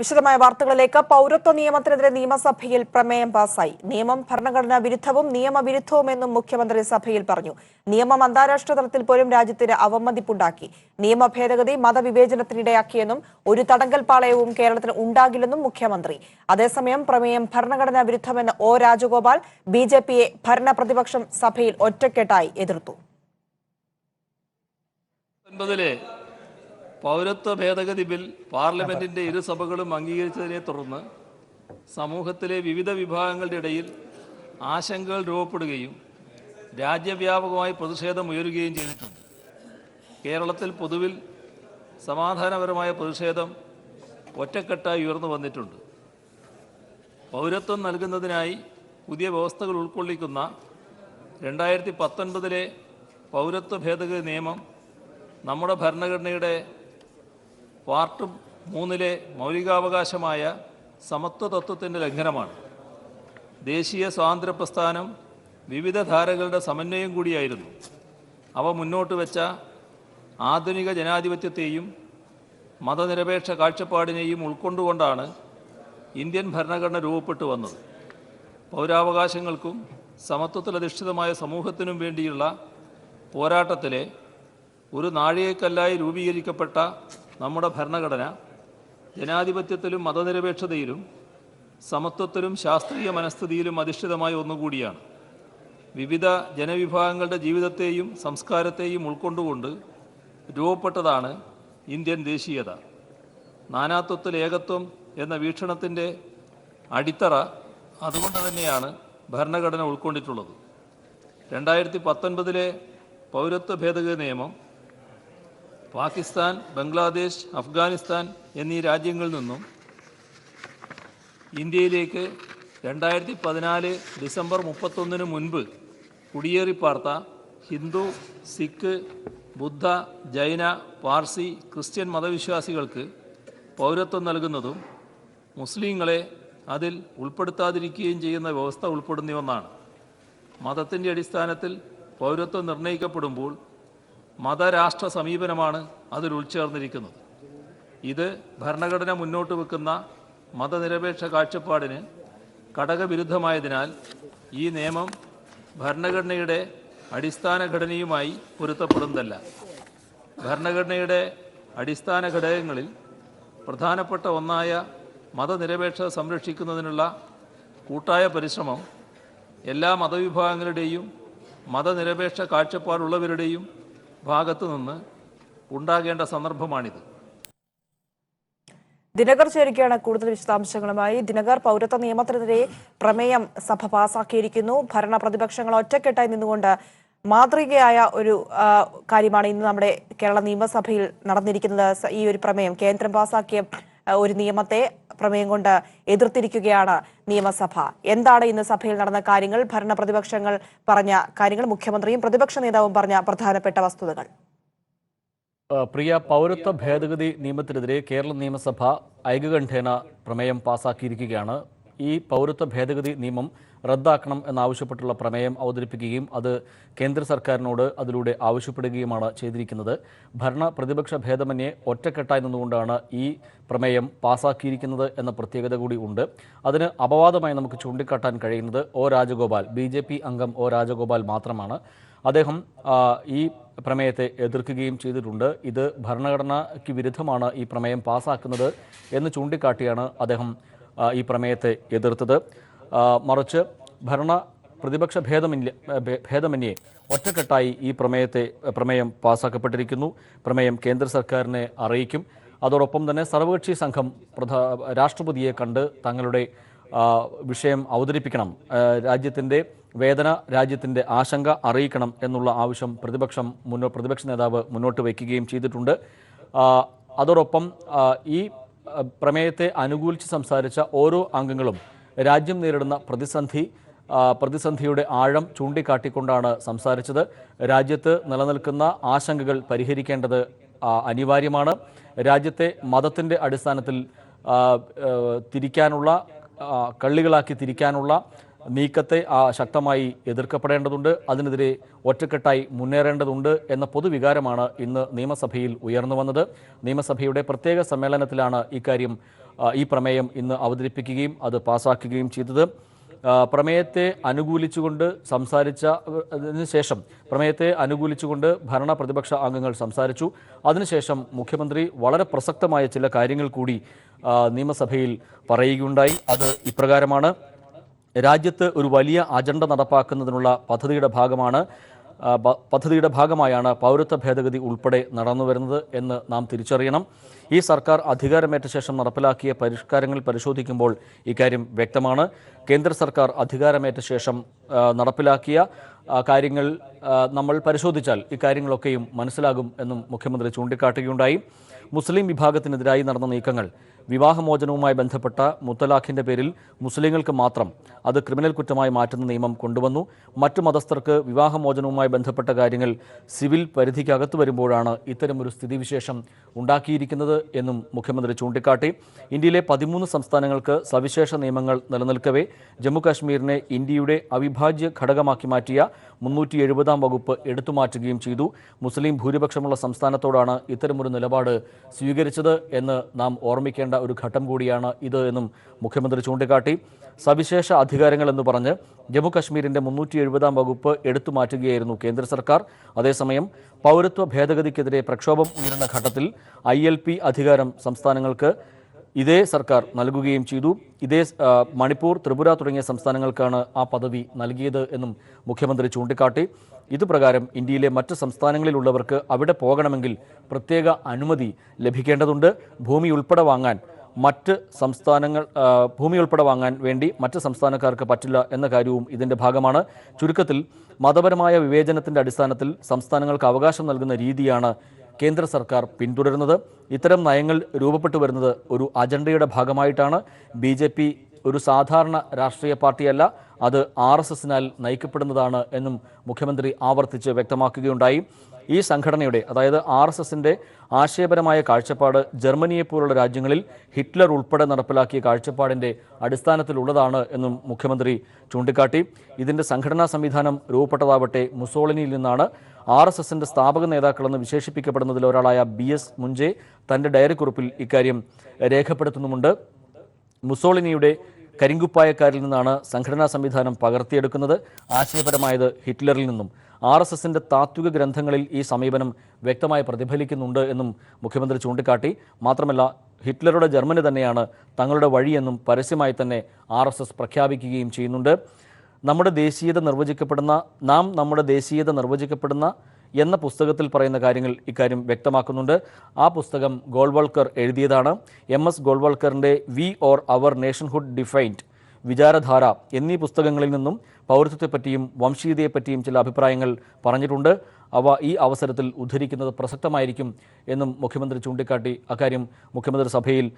വിശദമായ വാർത്തകളിലേക്ക്. പൗരത്വ നിയമത്തിനെതിരെ നിയമസഭയിൽ പ്രമേയം പാസായി. നിയമം ഭരണഘടനാ വിരുദ്ധവും നിയമവിരുദ്ധവുമെന്നും മുഖ്യമന്ത്രി സഭയിൽ പറഞ്ഞു. നിയമം അന്താരാഷ്ട്ര തലത്തിൽ പോലും രാജ്യത്തിന് അവമതിപ്പുണ്ടാക്കി. നിയമ ഭേദഗതി മതവിവേചനത്തിനിടയാക്കിയെന്നും ഒരു തടങ്കൽ പാളയവും കേരളത്തിന് ഉണ്ടാകില്ലെന്നും മുഖ്യമന്ത്രി. അതേസമയം പ്രമേയം ഭരണഘടനാ വിരുദ്ധമെന്ന് ഒ രാജഗോപാൽ ബിജെപിയെ ഭരണ പ്രതിപക്ഷം സഭയിൽ ഒറ്റക്കെട്ടായി എതിർത്തു. പൗരത്വ ഭേദഗതി ബിൽ പാർലമെന്റിന്റെ ഇരുസഭകളും അംഗീകരിച്ചതിനെ തുടർന്ന് സമൂഹത്തിലെ വിവിധ വിഭാഗങ്ങളുടെ ഇടയിൽ ആശങ്കകൾ രൂപപ്പെടുകയും രാജ്യവ്യാപകമായി പ്രതിഷേധം ഉയരുകയും ചെയ്തിട്ടുണ്ട്. കേരളത്തിൽ പൊതുവിൽ സമാധാനപരമായ പ്രതിഷേധം ഒറ്റക്കെട്ടായി ഉയർന്നു വന്നിട്ടുണ്ട്. പൗരത്വം നൽകുന്നതിനായി പുതിയ വ്യവസ്ഥകൾ ഉൾക്കൊള്ളിക്കുന്ന 2019 പൗരത്വ ഭേദഗതി നിയമം നമ്മുടെ ഭരണഘടനയുടെ പാർട്ട് 3 മൗലികാവകാശമായ സമത്വ തത്വത്തിൻ്റെ ലംഘനമാണ്. ദേശീയ സ്വാതന്ത്ര്യ പ്രസ്ഥാനം വിവിധ ധാരകളുടെ സമന്വയം കൂടിയായിരുന്നു. അവ മുന്നോട്ട് വെച്ച ആധുനിക ജനാധിപത്യത്തെയും മതനിരപേക്ഷ കാഴ്ചപ്പാടിനെയും ഉൾക്കൊണ്ടുകൊണ്ടാണ് ഇന്ത്യൻ ഭരണഘടന രൂപപ്പെട്ടു വന്നത്. പൗരാവകാശങ്ങൾക്കും സമത്വത്തിലധിഷ്ഠിതമായ സമൂഹത്തിനും വേണ്ടിയുള്ള പോരാട്ടത്തിലെ ഒരു നാഴികക്കല്ലായി രൂപീകരിക്കപ്പെട്ട നമ്മുടെ ഭരണഘടന ജനാധിപത്യത്തിലും മതനിരപേക്ഷതയിലും സമത്വത്തിലും ശാസ്ത്രീയ മനസ്ഥിതിയിലും അധിഷ്ഠിതമായ ഒന്നുകൂടിയാണ്. വിവിധ ജനവിഭാഗങ്ങളുടെ ജീവിതത്തെയും സംസ്കാരത്തെയും ഉൾക്കൊണ്ടുകൊണ്ട് രൂപപ്പെട്ടതാണ് ഇന്ത്യൻ ദേശീയത. നാനാത്വത്തിൽ ഏകത്വം എന്ന വീക്ഷണത്തിൻ്റെ അടിത്തറ അതുകൊണ്ട് തന്നെയാണ് ഭരണഘടന ഉൾക്കൊണ്ടിട്ടുള്ളത്. 2019 പൗരത്വ ഭേദഗതി നിയമം പാകിസ്ഥാൻ, ബംഗ്ലാദേശ്, അഫ്ഗാനിസ്ഥാൻ എന്നീ രാജ്യങ്ങളിൽ നിന്നും ഇന്ത്യയിലേക്ക് 2014 ഡിസംബർ 31 മുൻപ് കുടിയേറിപ്പാർത്ത ഹിന്ദു, സിഖ്, ബുദ്ധ, ജൈന, പാർസി, ക്രിസ്ത്യൻ മതവിശ്വാസികൾക്ക് പൗരത്വം നൽകുന്നതും മുസ്ലിങ്ങളെ അതിൽ ഉൾപ്പെടുത്താതിരിക്കുകയും ചെയ്യുന്ന വ്യവസ്ഥ ഉൾപ്പെടുന്ന ഒന്നാണ്. മതത്തിൻ്റെ അടിസ്ഥാനത്തിൽ പൗരത്വം നിർണ്ണയിക്കപ്പെടുമ്പോൾ മതരാഷ്ട്ര സമീപനമാണ് അതിൽ ഉൾച്ചേർന്നിരിക്കുന്നത്. ഇത് ഭരണഘടന മുന്നോട്ട് വെക്കുന്ന മതനിരപേക്ഷ കാഴ്ചപ്പാടിന് ഘടകവിരുദ്ധമായതിനാൽ ഈ നിയമം ഭരണഘടനയുടെ അടിസ്ഥാന ഘടനയുമായി പൊരുത്തപ്പെടുന്നതല്ല. ഭരണഘടനയുടെ അടിസ്ഥാന ഘടകങ്ങളിൽ പ്രധാനപ്പെട്ട ഒന്നായ മതനിരപേക്ഷത സംരക്ഷിക്കുന്നതിനുള്ള കൂട്ടായ പരിശ്രമം എല്ലാ മതവിഭാഗങ്ങളുടെയും മതനിരപേക്ഷ കാഴ്ചപ്പാടുള്ളവരുടെയും ഭാഗത്തു നിന്ന് ഉണ്ടാകേണ്ട സന്ദർഭമാണിത്. ദിനകർ ചേരുകയാണ് കൂടുതൽ വിശദാംശങ്ങളുമായി. ദിനകർ, പൗരത്വ നിയമത്തിനെതിരെ പ്രമേയം സഭ പാസാക്കിയിരിക്കുന്നു. ഭരണ പ്രതിപക്ഷങ്ങൾ ഒറ്റക്കെട്ടായി നിന്നുകൊണ്ട് മാതൃകയായ ഒരു കാര്യമാണ് ഇന്ന് നമ്മുടെ കേരള നിയമസഭയിൽ നടന്നിരിക്കുന്നത്. ഈ ഒരു പ്രമേയം കേന്ദ്രം പാസാക്കിയ ഒരു നിയമത്തെ പ്രമേയം കൊണ്ട് എതിർത്തിരിക്കുകയാണ് നിയമസഭ. എന്താണ് ഇന്ന് സഭയിൽ നടന്ന കാര്യങ്ങൾ, ഭരണ പ്രതിപക്ഷങ്ങൾ പറഞ്ഞ കാര്യങ്ങൾ, മുഖ്യമന്ത്രിയും പ്രതിപക്ഷ നേതാവും പറഞ്ഞ പ്രധാനപ്പെട്ട വസ്തുതകൾ? പ്രിയ, പൗരത്വ ഭേദഗതി നിയമത്തിനെതിരെ കേരള നിയമസഭ ഐകകണ്ഠേന പ്രമേയം പാസാക്കിയിരിക്കുകയാണ്. ഈ പൗരത്വ ഭേദഗതി നിയമം റദ്ദാക്കണം എന്നാവശ്യപ്പെട്ടുള്ള പ്രമേയം അവതരിപ്പിക്കുകയും അത് കേന്ദ്ര സർക്കാരിനോട് അതിലൂടെ ആവശ്യപ്പെടുകയുമാണ് ചെയ്തിരിക്കുന്നത്. ഭരണ പ്രതിപക്ഷ ഭേദമന്യേ ഒറ്റക്കെട്ടായി നിന്നുകൊണ്ടാണ് ഈ പ്രമേയം പാസാക്കിയിരിക്കുന്നത് എന്ന പ്രത്യേകത കൂടി ഉണ്ട്. അതിന് അപവാദമായി നമുക്ക് ചൂണ്ടിക്കാട്ടാൻ കഴിയുന്നത് ഒ രാജഗോപാൽ, BJP അംഗം ഒ രാജഗോപാൽ മാത്രമാണ്. അദ്ദേഹം ഈ പ്രമേയത്തെ എതിർക്കുകയും ചെയ്തിട്ടുണ്ട്. ഇത് ഭരണഘടനയ്ക്ക് വിരുദ്ധമാണ് ഈ പ്രമേയം പാസാക്കുന്നത് എന്ന് ചൂണ്ടിക്കാട്ടിയാണ് അദ്ദേഹം ഈ പ്രമേയത്തെ എതിർത്തത്. മറിച്ച് ഭരണ പ്രതിപക്ഷ ഭേദമന്യേ ഒറ്റക്കെട്ടായി ഈ പ്രമേയം പാസാക്കപ്പെട്ടിരിക്കുന്നു. പ്രമേയം കേന്ദ്ര സർക്കാരിനെ അറിയിക്കും. അതോടൊപ്പം തന്നെ സർവകക്ഷി സംഘം രാഷ്ട്രപതിയെ കണ്ട് തങ്ങളുടെ വിഷയം അവതരിപ്പിക്കണം, രാജ്യത്തിൻ്റെ വേദന, രാജ്യത്തിൻ്റെ ആശങ്ക അറിയിക്കണം എന്നുള്ള ആവശ്യം പ്രതിപക്ഷ നേതാവ് മുന്നോട്ട് വയ്ക്കുകയും ചെയ്തിട്ടുണ്ട്. അതോടൊപ്പം ഈ പ്രമേയത്തെ അനുകൂലിച്ച് സംസാരിച്ച ഓരോ അംഗങ്ങളും രാജ്യം നേരിടുന്ന പ്രതിസന്ധിയുടെ ആഴം ചൂണ്ടിക്കാട്ടിക്കൊണ്ടാണ് സംസാരിച്ചത്. രാജ്യത്ത് നിലനിൽക്കുന്ന ആശങ്കകൾ പരിഹരിക്കേണ്ടത് അനിവാര്യമാണ്. രാജ്യത്തെ മതത്തിൻ്റെ അടിസ്ഥാനത്തിൽ കള്ളികളാക്കി തിരിക്കാനുള്ള നീക്കത്തെ ശക്തമായി എതിർക്കപ്പെടേണ്ടതുണ്ട്. അതിനെതിരെ ഒറ്റക്കെട്ടായി മുന്നേറേണ്ടതുണ്ട് എന്ന പൊതുവികാരമാണ് ഇന്ന് നിയമസഭയിൽ ഉയർന്നു വന്നത്. നിയമസഭയുടെ പ്രത്യേക സമ്മേളനത്തിലാണ് ഇക്കാര്യം ഈ പ്രമേയം ഇന്ന് അവതരിപ്പിക്കുകയും അത് പാസാക്കുകയും ചെയ്തത്. പ്രമേയത്തെ അനുകൂലിച്ചുകൊണ്ട് ഭരണ പ്രതിപക്ഷ അംഗങ്ങൾ സംസാരിച്ചു. അതിനുശേഷം മുഖ്യമന്ത്രി വളരെ പ്രസക്തമായ ചില കാര്യങ്ങൾ കൂടി നിയമസഭയിൽ പറയുകയുണ്ടായി. അത് ഇപ്രകാരമാണ്: രാജ്യത്ത് ഒരു വലിയ അജണ്ട നടപ്പാക്കുന്നതിനുള്ള പദ്ധതിയുടെ ഭാഗമായാണ് പൗരത്വ ഭേദഗതി ഉൾപ്പെടെ നടന്നു വരുന്നത് എന്ന് നാം തിരിച്ചറിയണം. ഈ സർക്കാർ അധികാരമേറ്റ ശേഷം നടപ്പിലാക്കിയ പരിഷ്കാരങ്ങൾ പരിശോധിക്കുമ്പോൾ ഇക്കാര്യം വ്യക്തമാണ്. കേന്ദ്ര സർക്കാർ അധികാരമേറ്റ ശേഷം നടപ്പിലാക്കിയ കാര്യങ്ങൾ നമ്മൾ പരിശോധിച്ചാൽ ഇക്കാര്യങ്ങളൊക്കെയും മനസ്സിലാകും എന്നും മുഖ്യമന്ത്രി ചൂണ്ടിക്കാട്ടുകയുണ്ടായി. മുസ്ലിം വിഭാഗത്തിനെതിരായി നടന്ന നീക്കങ്ങൾ, വിവാഹമോചനവുമായി ബന്ധപ്പെട്ട മുത്തലാഖിൻ്റെ പേരിൽ മുസ്ലിങ്ങൾക്ക് മാത്രം അത് ക്രിമിനൽ കുറ്റമായി മാറ്റുന്ന നിയമം കൊണ്ടുവന്നു. മറ്റു മതസ്ഥർക്ക് വിവാഹമോചനവുമായി ബന്ധപ്പെട്ട കാര്യങ്ങൾ സിവിൽ പരിധിക്കകത്ത് വരുമ്പോഴാണ് ഇത്തരമൊരു സ്ഥിതിവിശേഷം ഉണ്ടാക്കിയിരിക്കുന്നത് എന്നും മുഖ്യമന്ത്രി ചൂണ്ടിക്കാട്ടി. ഇന്ത്യയിലെ 13 സംസ്ഥാനങ്ങൾക്ക് സവിശേഷ നിയമങ്ങൾ നിലനിൽക്കവേ ജമ്മുകാശ്മീരിനെ ഇന്ത്യയുടെ അവിഭാജ്യ ഘടകമാക്കി മാറ്റിയ 370-ാം വകുപ്പ് എടുത്തുമാറ്റുകയും ചെയ്തു. മുസ്ലിം ഭൂരിപക്ഷമുള്ള സംസ്ഥാനത്തോടാണ് ഇത്തരമൊരു നിലപാട് സ്വീകരിച്ചത് എന്ന് നാം ഓർമ്മിക്കേണ്ട ഒരു ഘട്ടം കൂടിയാണ് ഇത് എന്നും മുഖ്യമന്ത്രി ചൂണ്ടിക്കാട്ടി. സവിശേഷ അധികാരങ്ങൾ എന്ന് പറഞ്ഞ് ജമ്മുകശ്മീരിൻ്റെ 370-ാം വകുപ്പ് എടുത്തുമാറ്റുകയായിരുന്നു കേന്ദ്ര സർക്കാർ. അതേസമയം പൗരത്വ ഭേദഗതിക്കെതിരെ പ്രക്ഷോഭം ഉയരുന്ന ഘട്ടത്തിൽ ILP അധികാരം സംസ്ഥാനങ്ങൾക്ക് ഇതേ സർക്കാർ നൽകുകയും ചെയ്തു. മണിപ്പൂർ, ത്രിപുര തുടങ്ങിയ സംസ്ഥാനങ്ങൾക്കാണ് ആ പദവി നൽകിയത് എന്നും മുഖ്യമന്ത്രി ചൂണ്ടിക്കാട്ടി. ഇതുപ്രകാരം ഇന്ത്യയിലെ മറ്റ് സംസ്ഥാനങ്ങളിലുള്ളവർക്ക് അവിടെ പോകണമെങ്കിൽ പ്രത്യേക അനുമതി ലഭിക്കേണ്ടതുണ്ട്. ഭൂമി ഉൾപ്പെടെ വാങ്ങാൻ വേണ്ടി മറ്റ് സംസ്ഥാനക്കാർക്ക് പറ്റില്ല എന്ന കാര്യവും ഇതിൻ്റെ ഭാഗമാണ്. ചുരുക്കത്തിൽ മതപരമായ വിവേചനത്തിൻ്റെ അടിസ്ഥാനത്തിൽ സംസ്ഥാനങ്ങൾക്ക് അവകാശം നൽകുന്ന രീതിയാണ് കേന്ദ്ര സർക്കാർ പിന്തുടരുന്നത്. ഇത്തരം നയങ്ങൾ രൂപപ്പെട്ടു വരുന്നത് ഒരു അജണ്ടയുടെ ഭാഗമായിട്ടാണ്. BJP ഒരു സാധാരണ രാഷ്ട്രീയ പാർട്ടിയല്ല, അത് RSSനാൽ നയിക്കപ്പെടുന്നതാണ് എന്നും മുഖ്യമന്ത്രി ആവർത്തിച്ച് വ്യക്തമാക്കുകയുണ്ടായി. ഈ സംഘടനയുടെ, അതായത് RSSൻ്റെ ആശയപരമായ കാഴ്ചപ്പാട് ജർമ്മനിയെപ്പോലുള്ള രാജ്യങ്ങളിൽ ഹിറ്റ്ലർ ഉൾപ്പെടെ നടപ്പിലാക്കിയ കാഴ്ചപ്പാടിൻ്റെ അടിസ്ഥാനത്തിലുള്ളതാണ് എന്നും മുഖ്യമന്ത്രി ചൂണ്ടിക്കാട്ടി. ഇതിൻ്റെ സംഘടനാ സംവിധാനം രൂപപ്പെട്ടതാവട്ടെ മുസോളിനിയിൽ നിന്നാണ്. RSSൻ്റെ സ്ഥാപക നേതാക്കളെന്ന് വിശേഷിപ്പിക്കപ്പെടുന്നതിൽ ഒരാളായ BS മുഞ്ചെ തൻ്റെ ഡയറിക്കുറിപ്പിൽ ഇക്കാര്യം രേഖപ്പെടുത്തുന്നുമുണ്ട്. മുസോളിനിയുടെ കരിങ്കുപ്പായക്കാരിൽ നിന്നാണ് സംഘടനാ സംവിധാനം പകർത്തിയെടുക്കുന്നത്. ആശയപരമായത് ഹിറ്റ്ലറിൽ നിന്നും. RSSൻ്റെ താത്വിക ഗ്രന്ഥങ്ങളിൽ ഈ സമീപനം വ്യക്തമായി പ്രതിഫലിക്കുന്നുണ്ട് എന്നും മുഖ്യമന്ത്രി ചൂണ്ടിക്കാട്ടി. മാത്രമല്ല, ഹിറ്റ്ലറുടെ ജർമ്മനി തന്നെയാണ് തങ്ങളുടെ വഴിയെന്നും പരസ്യമായി തന്നെ RSS പ്രഖ്യാപിക്കുകയും ചെയ്യുന്നുണ്ട്. നാം നമ്മുടെ ദേശീയത നിർവചിക്കപ്പെടുന്ന എന്ന പുസ്തകത്തിൽ പറയുന്ന കാര്യങ്ങൾ ഇക്കാര്യം വ്യക്തമാക്കുന്നുണ്ട്. ആ പുസ്തകം ഗോൾവൾക്കർ എഴുതിയതാണ്. MS ഗോൾവൾക്കറിൻ്റെ we or our nationhood defined, Vicharadhara എന്നീ പുസ്തകങ്ങളിൽ നിന്നും പൗരത്വത്തെപ്പറ്റിയും വംശീയതയെപ്പറ്റിയും ചില അഭിപ്രായങ്ങൾ പറഞ്ഞിട്ടുണ്ട്. അവ ഈ അവസരത്തിൽ ഉദ്ധരിക്കുന്നത് പ്രസക്തമായിരിക്കും എന്നും മുഖ്യമന്ത്രി ചൂണ്ടിക്കാട്ടി. അക്കാര്യം മുഖ്യമന്ത്രി സഭയിൽ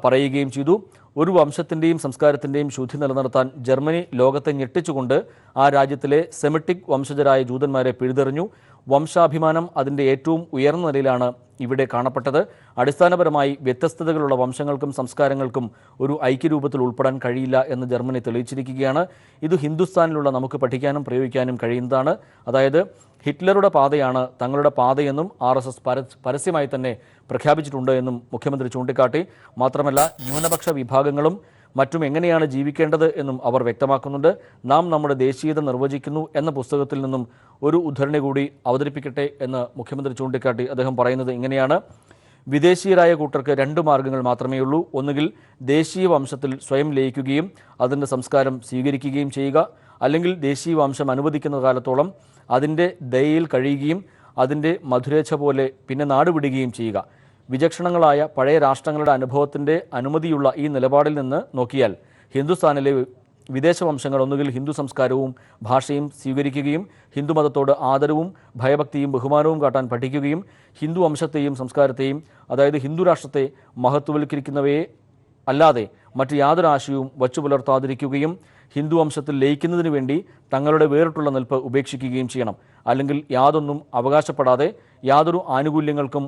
പറയുകയും ചെയ്തു. ഒരു വംശത്തിൻ്റെയും സംസ്കാരത്തിൻ്റെയും ശുദ്ധി നിലനിർത്താൻ ജർമ്മനി ലോകത്തെ ഞെട്ടിച്ചുകൊണ്ട് ആ രാജ്യത്തിലെ സെമിറ്റിക് വംശജരായ ജൂതന്മാരെ പിഴുതെറിഞ്ഞു. വംശാഭിമാനം അതിൻ്റെ ഏറ്റവും ഉയർന്ന നിലയിലാണ് ഇവിടെ കാണപ്പെട്ടത്. അടിസ്ഥാനപരമായി വ്യത്യസ്തതകളുള്ള വംശങ്ങൾക്കും സംസ്കാരങ്ങൾക്കും ഒരു ഐക്യരൂപത്തിൽ ഉൾപ്പെടാൻ കഴിയില്ല എന്ന് ജർമ്മനി തെളിയിച്ചിരിക്കുകയാണ്. ഇത് ഹിന്ദുസ്ഥാനിലുള്ള നമുക്ക് പഠിക്കാനും പ്രയോഗിക്കാനും കഴിയുന്നതാണ്. അതായത് ഹിറ്റ്ലറുടെ പാതയാണ് തങ്ങളുടെ പാതയെന്നും RSS പരസ്യമായി തന്നെ പ്രഖ്യാപിച്ചിട്ടുണ്ട് എന്നും മുഖ്യമന്ത്രി ചൂണ്ടിക്കാട്ടി. മാത്രമല്ല, ന്യൂനപക്ഷ വിഭാഗങ്ങളും മറ്റും എങ്ങനെയാണ് ജീവിക്കേണ്ടത് എന്നും അവർ വ്യക്തമാക്കുന്നുണ്ട്. നാം നമ്മുടെ ദേശീയത നിർവചിക്കുന്നു എന്ന പുസ്തകത്തിൽ നിന്നും ഒരു ഉദ്ധരണി കൂടി അവതരിപ്പിക്കട്ടെ എന്ന് മുഖ്യമന്ത്രി ചൂണ്ടിക്കാട്ടി. അദ്ദേഹം പറയുന്നത് ഇങ്ങനെയാണ്: വിദേശീയരായ കൂട്ടർക്ക് 2 മാർഗ്ഗങ്ങൾ മാത്രമേ ഉള്ളൂ. ഒന്നുകിൽ ദേശീയ വംശത്തിൽ സ്വയം ലയിക്കുകയും അതിൻ്റെ സംസ്കാരം സ്വീകരിക്കുകയും ചെയ്യുക, അല്ലെങ്കിൽ ദേശീയ വംശം അനുവദിക്കുന്ന കാലത്തോളം അതിൻ്റെ ദയയിൽ കഴിയുകയും അതിൻ്റെ മധുരേച്ഛ പോലെ പിന്നെ നാടുവിടുകയും ചെയ്യുക. വിചക്ഷണങ്ങളായ പഴയ രാഷ്ട്രങ്ങളുടെ അനുഭവത്തിൻ്റെ അനുമതിയുള്ള ഈ നിലപാടിൽ നിന്ന് നോക്കിയാൽ ഹിന്ദുസ്ഥാനിലെ വിദേശ വംശങ്ങൾ ഒന്നുകിൽ ഹിന്ദു സംസ്കാരവും ഭാഷയും സ്വീകരിക്കുകയും ഹിന്ദുമതത്തോട് ആദരവും ഭയഭക്തിയും ബഹുമാനവും കാട്ടാൻ പഠിക്കുകയും ഹിന്ദു വംശത്തെയും സംസ്കാരത്തെയും, അതായത് ഹിന്ദു രാഷ്ട്രത്തെ മഹത്വവൽക്കരിക്കുന്നവയെ അല്ലാതെ മറ്റ് യാതൊരു ആശയവും വച്ചു പുലർത്താതിരിക്കുകയും ഹിന്ദു വംശത്തിൽ ലയിക്കുന്നതിന് വേണ്ടി തങ്ങളുടെ വേറിട്ടുള്ള നിൽപ്പ് ഉപേക്ഷിക്കുകയും ചെയ്യണം. അല്ലെങ്കിൽ യാതൊന്നും അവകാശപ്പെടാതെ യാതൊരു ആനുകൂല്യങ്ങൾക്കും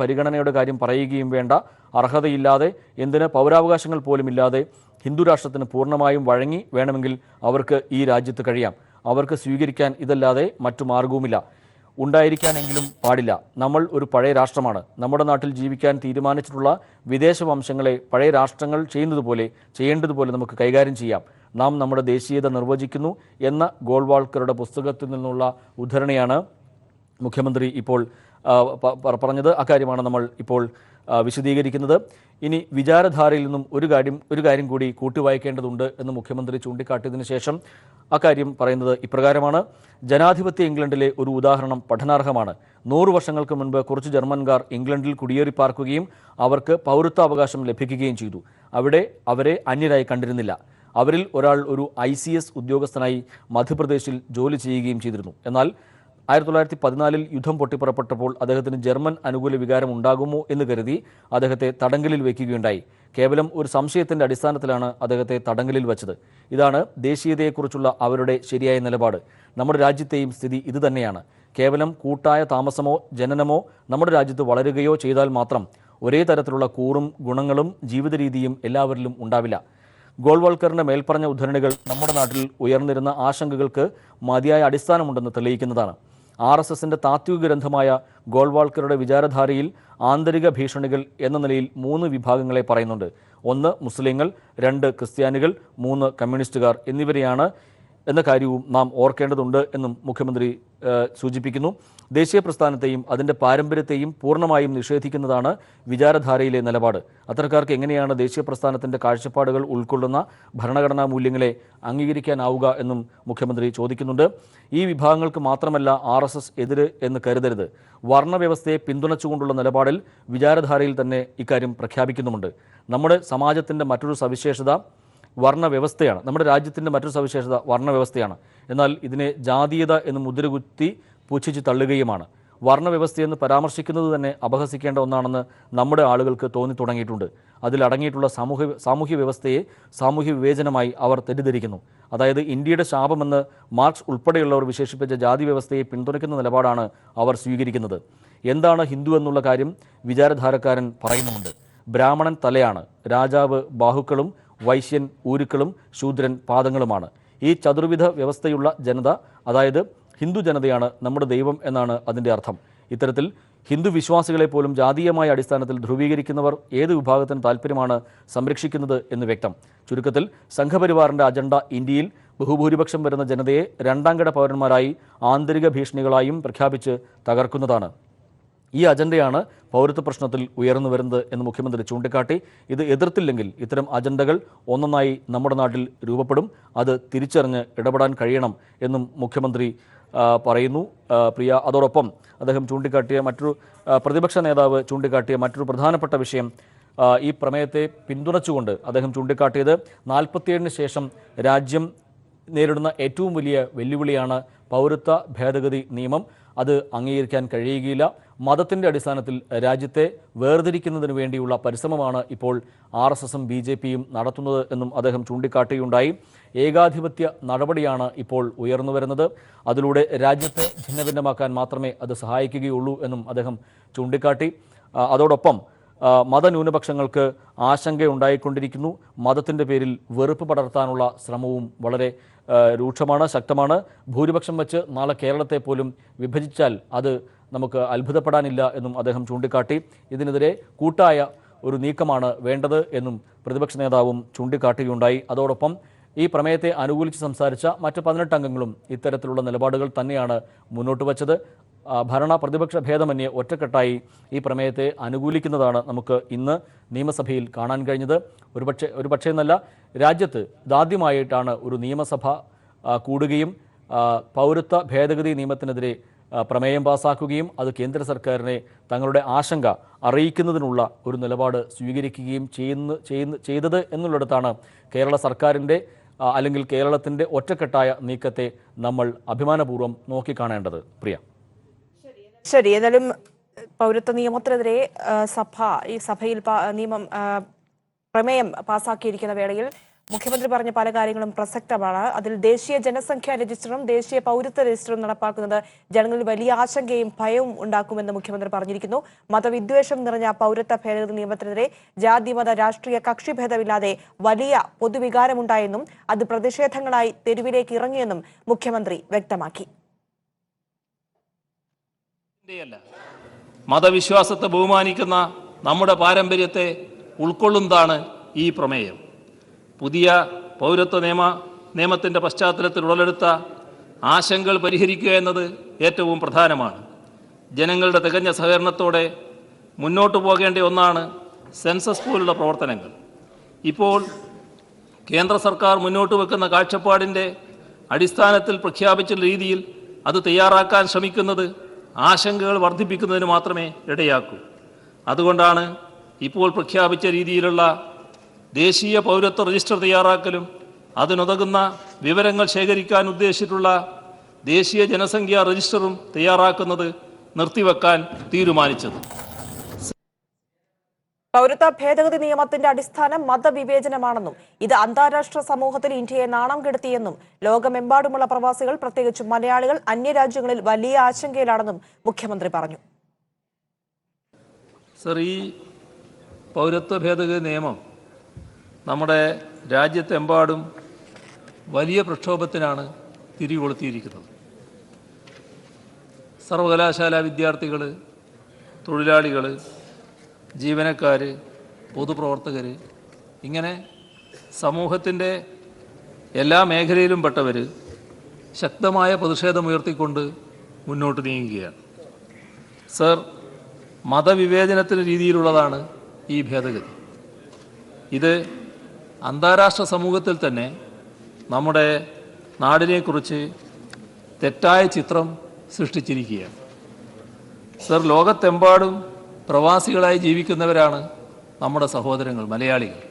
പരിഗണനയുടെ കാര്യം പറയുകയും വേണ്ട. അർഹതയില്ലാതെ, എന്തിന് പൗരാവകാശങ്ങൾ പോലുമില്ലാതെ ഹിന്ദു രാഷ്ട്രത്തിന് പൂർണ്ണമായും വഴങ്ങി വേണമെങ്കിൽ അവർക്ക് ഈ രാജ്യത്ത് കഴിയാം. അവർക്ക് സ്വീകരിക്കാൻ ഇതല്ലാതെ മറ്റു മാർഗവുമില്ല. ഉണ്ടായിരിക്കാനെങ്കിലും പാടില്ല. നമ്മൾ ഒരു പഴയ രാഷ്ട്രമാണ്. നമ്മുടെ നാട്ടിൽ ജീവിക്കാൻ തീരുമാനിച്ചിട്ടുള്ള വിദേശ വംശങ്ങളെ പഴയ രാഷ്ട്രങ്ങൾ ചെയ്യേണ്ടതുപോലെ നമുക്ക് കൈകാര്യം ചെയ്യാം. നാം നമ്മുടെ ദേശീയത നിർവചിക്കുന്നു എന്ന ഗോൾവാൾക്കറുടെ പുസ്തകത്തിൽ നിന്നുള്ള ഉദ്ധരണിയാണ് മുഖ്യമന്ത്രി ഇപ്പോൾ പറഞ്ഞത്. അക്കാര്യമാണ് നമ്മൾ ഇപ്പോൾ വിശദീകരിക്കുന്നത്. ഇനി വിചാരധാരയിൽ നിന്നും ഒരു കാര്യം കൂടി കൂട്ടിവായിക്കേണ്ടതുണ്ട് എന്ന് മുഖ്യമന്ത്രി ചൂണ്ടിക്കാട്ടിയതിനു ശേഷം അക്കാര്യം പറയുന്നത് ഇപ്രകാരമാണ്. ജനാധിപത്യ ഇംഗ്ലണ്ടിലെ ഒരു ഉദാഹരണം പഠനാർഹമാണ്. 100 വർഷങ്ങൾക്ക് മുൻപ് കുറച്ച് ജർമ്മൻകാർ ഇംഗ്ലണ്ടിൽ കുടിയേറി പാർക്കുകയും അവർക്ക് പൗരത്വാവകാശം ലഭിക്കുകയും ചെയ്തു. അവിടെ അവരെ അന്യരായി കണ്ടിരുന്നില്ല. അവരിൽ ഒരാൾ ഒരു ICS ഉദ്യോഗസ്ഥനായി മധ്യപ്രദേശിൽ ജോലി ചെയ്യുകയും ചെയ്തിരുന്നു. എന്നാൽ 1914 യുദ്ധം പൊട്ടിപ്പുറപ്പെട്ടപ്പോൾ അദ്ദേഹത്തിന് ജർമ്മൻ അനുകൂല വികാരം ഉണ്ടാകുമോ എന്ന് കരുതി അദ്ദേഹത്തെ തടങ്കലിൽ വയ്ക്കുകയുണ്ടായി. കേവലം ഒരു സംശയത്തിൻ്റെ അടിസ്ഥാനത്തിലാണ് അദ്ദേഹത്തെ തടങ്കലിൽ വച്ചത്. ഇതാണ് ദേശീയതയെക്കുറിച്ചുള്ള അവരുടെ ശരിയായ നിലപാട്. നമ്മുടെ രാജ്യത്തെയും സ്ഥിതി ഇതുതന്നെയാണ്. കേവലം കൂട്ടായ താമസമോ ജനനമോ നമ്മുടെ രാജ്യത്ത് വളരുകയോ ചെയ്താൽ മാത്രം ഒരേ തരത്തിലുള്ള കൂറും ഗുണങ്ങളും ജീവിത രീതിയും എല്ലാവരിലും ഉണ്ടാവില്ല. ഗോൾവാൾക്കറിന്റെ മേൽപ്പറഞ്ഞ ഉദ്ധരണികൾ നമ്മുടെ നാട്ടിൽ ഉയർന്നിരുന്ന ആശങ്കകൾക്ക് മതിയായ അടിസ്ഥാനമുണ്ടെന്ന് തെളിയിക്കുന്നതാണ്. RSSന്റെ താത്വിക ഗ്രന്ഥമായ ഗോൾവാൾക്കറുടെ വിചാരധാരയിൽ ആന്തരിക ഭീഷണികൾ എന്ന നിലയിൽ 3 വിഭാഗങ്ങളെ പറയുന്നുണ്ട്. 1 മുസ്ലിങ്ങൾ, 2 ക്രിസ്ത്യാനികൾ, 3 കമ്മ്യൂണിസ്റ്റുകാർ എന്നിവരെയാണ് എന്ന കാര്യവും നാം ഓർക്കേണ്ടതുണ്ട് എന്നും മുഖ്യമന്ത്രി സൂചിപ്പിക്കുന്നു. ദേശീയ പ്രസ്ഥാനത്തെയും അതിൻ്റെ പാരമ്പര്യത്തെയും പൂർണ്ണമായും നിഷേധിക്കുന്നതാണ് വിചാരധാരയിലെ നിലപാട്. അത്തരക്കാർക്ക് എങ്ങനെയാണ് ദേശീയ പ്രസ്ഥാനത്തിൻ്റെ കാഴ്ചപ്പാടുകൾ ഉൾക്കൊള്ളുന്ന ഭരണഘടനാ മൂല്യങ്ങളെ അംഗീകരിക്കാനാവുക എന്നും മുഖ്യമന്ത്രി ചോദിക്കുന്നുണ്ട്. ഈ വിഭാഗങ്ങൾക്ക് മാത്രമല്ല RSS എതിര് എന്ന് കരുതരുത്. വർണ്ണവ്യവസ്ഥയെ പിന്തുണച്ചുകൊണ്ടുള്ള നിലപാടിൽ വിചാരധാരയിൽ തന്നെ ഇക്കാര്യം പ്രഖ്യാപിക്കുന്നുമുണ്ട്. നമ്മുടെ സമാജത്തിൻ്റെ മറ്റൊരു സവിശേഷത വർണ്ണവ്യവസ്ഥയാണ്. നമ്മുടെ രാജ്യത്തിൻ്റെ മറ്റൊരു സവിശേഷത വർണ്ണവ്യവസ്ഥയാണ്. എന്നാൽ ഇതിനെ ജാതീയത എന്ന് മുദ്രകുത്തി പുച്ഛിച്ച് തള്ളുകയുമാണ്. വർണ്ണവ്യവസ്ഥയെന്ന് പരാമർശിക്കുന്നത് തന്നെ അപഹസിക്കേണ്ട ഒന്നാണെന്ന് നമ്മുടെ ആളുകൾക്ക് തോന്നിത്തുടങ്ങിയിട്ടുണ്ട്. അതിലടങ്ങിയിട്ടുള്ള സാമൂഹ്യ വ്യവസ്ഥയെ സാമൂഹ്യ വിവേചനമായി അവർ തെറ്റിദ്ധരിക്കുന്നു. അതായത് ഇന്ത്യയുടെ ശാപമെന്ന് മാർക്സ് ഉൾപ്പെടെയുള്ളവർ വിശേഷിപ്പിച്ച ജാതി വ്യവസ്ഥയെ പിന്തുണയ്ക്കുന്ന നിലപാടാണ് അവർ സ്വീകരിക്കുന്നത്. എന്താണ് ഹിന്ദു എന്നുള്ള കാര്യം വിചാരധാരക്കാരൻ പറയുന്നുമുണ്ട്. ബ്രാഹ്മണൻ തലയാണ്, രാജാവ് ബാഹുക്കളും, വൈശ്യൻ ഊരുക്കളും, ശൂദ്രൻ പാദങ്ങളുമാണ്. ഈ ചതുർവിധ വ്യവസ്ഥയുള്ള ജനത, അതായത് ഹിന്ദു ജനതയാണ് നമ്മുടെ ദൈവം എന്നാണ് അതിൻ്റെ അർത്ഥം. ഇത്തരത്തിൽ ഹിന്ദു വിശ്വാസികളെ പോലും ജാതീയമായ അടിസ്ഥാനത്തിൽ ധ്രുവീകരിക്കുന്നവർ ഏത് വിഭാഗത്തിന് താല്പര്യമാണ് സംരക്ഷിക്കുന്നത് എന്ന് വ്യക്തം. ചുരുക്കത്തിൽ സംഘപരിവാറിൻ്റെ അജണ്ട ഇന്ത്യയിൽ ബഹുഭൂരിപക്ഷം വരുന്ന ജനതയെ രണ്ടാംകിട പൗരന്മാരായി ആന്തരിക ഭീഷണികളായും പ്രഖ്യാപിച്ച് തകർക്കുന്നതാണ്. ഈ അജണ്ടയാണ് പൗരത്വ പ്രശ്നത്തിൽ ഉയർന്നു വരുന്നത് എന്ന് മുഖ്യമന്ത്രി ചൂണ്ടിക്കാട്ടി. ഇത് എതിർത്തില്ലെങ്കിൽ ഇത്തരം അജണ്ടകൾ ഒന്നൊന്നായി നമ്മുടെ നാട്ടിൽ രൂപപ്പെടും. അത് തിരിച്ചറിഞ്ഞ് ഇടപെടാൻ കഴിയണം എന്നും മുഖ്യമന്ത്രി പറയുന്നു. പ്രിയ, അതോടൊപ്പം അദ്ദേഹം ചൂണ്ടിക്കാട്ടിയ പ്രതിപക്ഷ നേതാവ് ചൂണ്ടിക്കാട്ടിയ മറ്റൊരു പ്രധാനപ്പെട്ട വിഷയം, ഈ പ്രമേയത്തെ പിന്തുണച്ചുകൊണ്ട് അദ്ദേഹം ചൂണ്ടിക്കാട്ടിയത് 47-ന് ശേഷം രാജ്യം നേരിടുന്ന ഏറ്റവും വലിയ വെല്ലുവിളിയാണ് പൗരത്വ ഭേദഗതി നിയമം. അത് അംഗീകരിക്കാൻ കഴിയുകയില്ല. മതത്തിൻ്റെ അടിസ്ഥാനത്തിൽ രാജ്യത്തെ വേർതിരിക്കുന്നതിന് വേണ്ടിയുള്ള പരിശ്രമമാണ് ഇപ്പോൾ RSSും BJPയും നടത്തുന്നത് എന്നും അദ്ദേഹം ചൂണ്ടിക്കാട്ടുകയുണ്ടായി. ഏകാധിപത്യ നടപടിയാണ് ഇപ്പോൾ ഉയർന്നു വരുന്നത്. അതിലൂടെ രാജ്യത്തെ ഭിന്നഭിന്നമാക്കാൻ മാത്രമേ അത് സഹായിക്കുകയുള്ളൂ എന്നും അദ്ദേഹം ചൂണ്ടിക്കാട്ടി. അതോടൊപ്പം മതന്യൂനപക്ഷങ്ങൾക്ക് ആശങ്കയുണ്ടായിക്കൊണ്ടിരിക്കുന്നു. മതത്തിൻ്റെ പേരിൽ വെറുപ്പ് പടർത്താനുള്ള ശ്രമവും വളരെ രൂക്ഷമാണ്, ശക്തമാണ്. ഭൂരിപക്ഷം വെച്ച് നാളെ കേരളത്തെ പോലും വിഭജിച്ചാൽ അത് നമുക്ക് അത്ഭുതപ്പെടാനില്ല എന്നും അദ്ദേഹം ചൂണ്ടിക്കാട്ടി. ഇതിനെതിരെ കൂട്ടായ ഒരു നീക്കമാണ് വേണ്ടത് എന്നും പ്രതിപക്ഷ നേതാവും ചൂണ്ടിക്കാട്ടുകയുണ്ടായി. അതോടൊപ്പം ഈ പ്രമേയത്തെ അനുകൂലിച്ച് സംസാരിച്ച മറ്റ് 18 അംഗങ്ങളും ഇത്തരത്തിലുള്ള നിലപാടുകൾ തന്നെയാണ് മുന്നോട്ട് വച്ചത്. ഭരണ പ്രതിപക്ഷ ഭേദമന്യേ ഒറ്റക്കെട്ടായി ഈ പ്രമേയത്തെ അനുകൂലിക്കുന്നതാണ് നമുക്ക് ഇന്ന് നിയമസഭയിൽ കാണാൻ കഴിഞ്ഞത്. ഒരുപക്ഷേ എന്നല്ല, രാജ്യത്ത് ഇതാദ്യമായിട്ടാണ് ഒരു നിയമസഭ കൂടുകയും പൗരത്വ ഭേദഗതി നിയമത്തിനെതിരെ പ്രമേയം പാസാക്കുകയും അത് കേന്ദ്ര സർക്കാരിനെ തങ്ങളുടെ ആശങ്ക അറിയിക്കുന്നതിനുള്ള ഒരു നിലപാട് സ്വീകരിക്കുകയും ചെയ്തത് എന്നുള്ളിടത്താണ് കേരള സർക്കാരിൻ്റെ അല്ലെങ്കിൽ കേരളത്തിൻ്റെ ഒറ്റക്കെട്ടായ നീക്കത്തെ നമ്മൾ അഭിമാനപൂർവ്വം നോക്കിക്കാണേണ്ടത്. പ്രിയ, ശരി. ഏതായാലും പൗരത്വ നിയമത്തിനെതിരെ ഈ സഭയിൽ പ്രമേയം പാസാക്കിയിരിക്കുന്ന വേളയിൽ മുഖ്യമന്ത്രി പറഞ്ഞ പല കാര്യങ്ങളും പ്രസക്തമാണ്. അതിൽ ദേശീയ ജനസംഖ്യാ രജിസ്റ്ററും ദേശീയ പൗരത്വ രജിസ്റ്ററും നടപ്പാക്കുന്നത് ജനങ്ങളിൽ വലിയ ആശങ്കയും ഭയവും ഉണ്ടാക്കുമെന്ന് മുഖ്യമന്ത്രി പറഞ്ഞിരിക്കുന്നു. മതവിദ്വേഷം നിറഞ്ഞ പൗരത്വ ഭേദഗതി നിയമത്തിനെതിരെ ജാതി മത രാഷ്ട്രീയ കക്ഷിഭേദമില്ലാതെ വലിയ പൊതുവികാരമുണ്ടായെന്നും അത് പ്രതിഷേധങ്ങളായി തെരുവിലേക്ക് ഇറങ്ങിയെന്നും മുഖ്യമന്ത്രി വ്യക്തമാക്കി. ഇന്ത്യയല്ല, മതവിശ്വാസത്തെ ബഹുമാനിക്കുന്ന നമ്മുടെ പാരമ്പര്യത്തെ ഉൾക്കൊള്ളുന്നതാണ് ഈ പ്രമേയം. പുതിയ പൗരത്വ നിയമത്തിൻ്റെ പശ്ചാത്തലത്തിൽ ഉടലെടുത്ത ആശങ്കകൾ പരിഹരിക്കുക എന്നത് ഏറ്റവും പ്രധാനമാണ്. ജനങ്ങളുടെ തികഞ്ഞ സഹകരണത്തോടെ മുന്നോട്ട് പോകേണ്ട ഒന്നാണ് സെൻസസ് പോലുള്ള പ്രവർത്തനങ്ങൾ. ഇപ്പോൾ കേന്ദ്ര സർക്കാർ മുന്നോട്ട് വെക്കുന്ന കാഴ്ചപ്പാടിൻ്റെ അടിസ്ഥാനത്തിൽ പ്രഖ്യാപിച്ച രീതിയിൽ അത് തയ്യാറാക്കാൻ ശ്രമിക്കുന്നത് ആശങ്കകൾ വർദ്ധിപ്പിക്കുന്നതിന് മാത്രമേ ഇടയാക്കൂ. അതുകൊണ്ടാണ് ഇപ്പോൾ പ്രഖ്യാപിച്ച രീതിയിലുള്ള ദേശീയ പൗരത്വ രജിസ്റ്റർ തയ്യാറാക്കലും അതിനുതകുന്ന വിവരങ്ങൾ ശേഖരിക്കാൻ ഉദ്ദേശിച്ചിട്ടുള്ള ദേശീയ ജനസംഖ്യാ രജിസ്റ്ററും തയ്യാറാക്കുന്നത് നിർത്തിവെക്കാൻ തീരുമാനിച്ചത്. പൗരത്വ ഭേദഗതി നിയമത്തിന്റെ അടിസ്ഥാനം മതവിവേചനമാണെന്നും ഇത് അന്താരാഷ്ട്ര സമൂഹത്തിൽ ഇന്ത്യയെ നാണം കെടുത്തിയെന്നും ലോകമെമ്പാടുമുള്ള പ്രവാസികൾ, പ്രത്യേകിച്ചും മലയാളികൾ, അന്യരാജ്യങ്ങളിൽ വലിയ ആശങ്കയിലാണെന്നും മുഖ്യമന്ത്രി പറഞ്ഞു. സർ, ഈ പൗരത്വ ഭേദഗതി നിയമം നമ്മുടെ രാജ്യത്തെമ്പാടും വലിയ പ്രക്ഷോഭത്തിനാണ് തിരികൊളുത്തിയിരിക്കുന്നത്. സർവകലാശാല വിദ്യാർത്ഥികൾ, തൊഴിലാളികൾ, ജീവനക്കാർ, പൊതുപ്രവർത്തകർ, ഇങ്ങനെ സമൂഹത്തിൻ്റെ എല്ലാ മേഖലയിലും പെട്ടവർ ശക്തമായ പ്രതിഷേധമുയർത്തിക്കൊണ്ട് മുന്നോട്ട് നീങ്ങുകയാണ്. സർ, മതവിവേചനത്തിന് രീതിയിലുള്ളതാണ് ഈ ഭേദഗതി. ഇത് അന്താരാഷ്ട്ര സമൂഹത്തിൽ തന്നെ നമ്മുടെ നാടിനെക്കുറിച്ച് തെറ്റായ ചിത്രം സൃഷ്ടിച്ചിരിക്കുകയാണ്. സർ, ലോകത്തെമ്പാടും പ്രവാസികളായി ജീവിക്കുന്നവരാണ് നമ്മുടെ സഹോദരങ്ങൾ, മലയാളികൾ.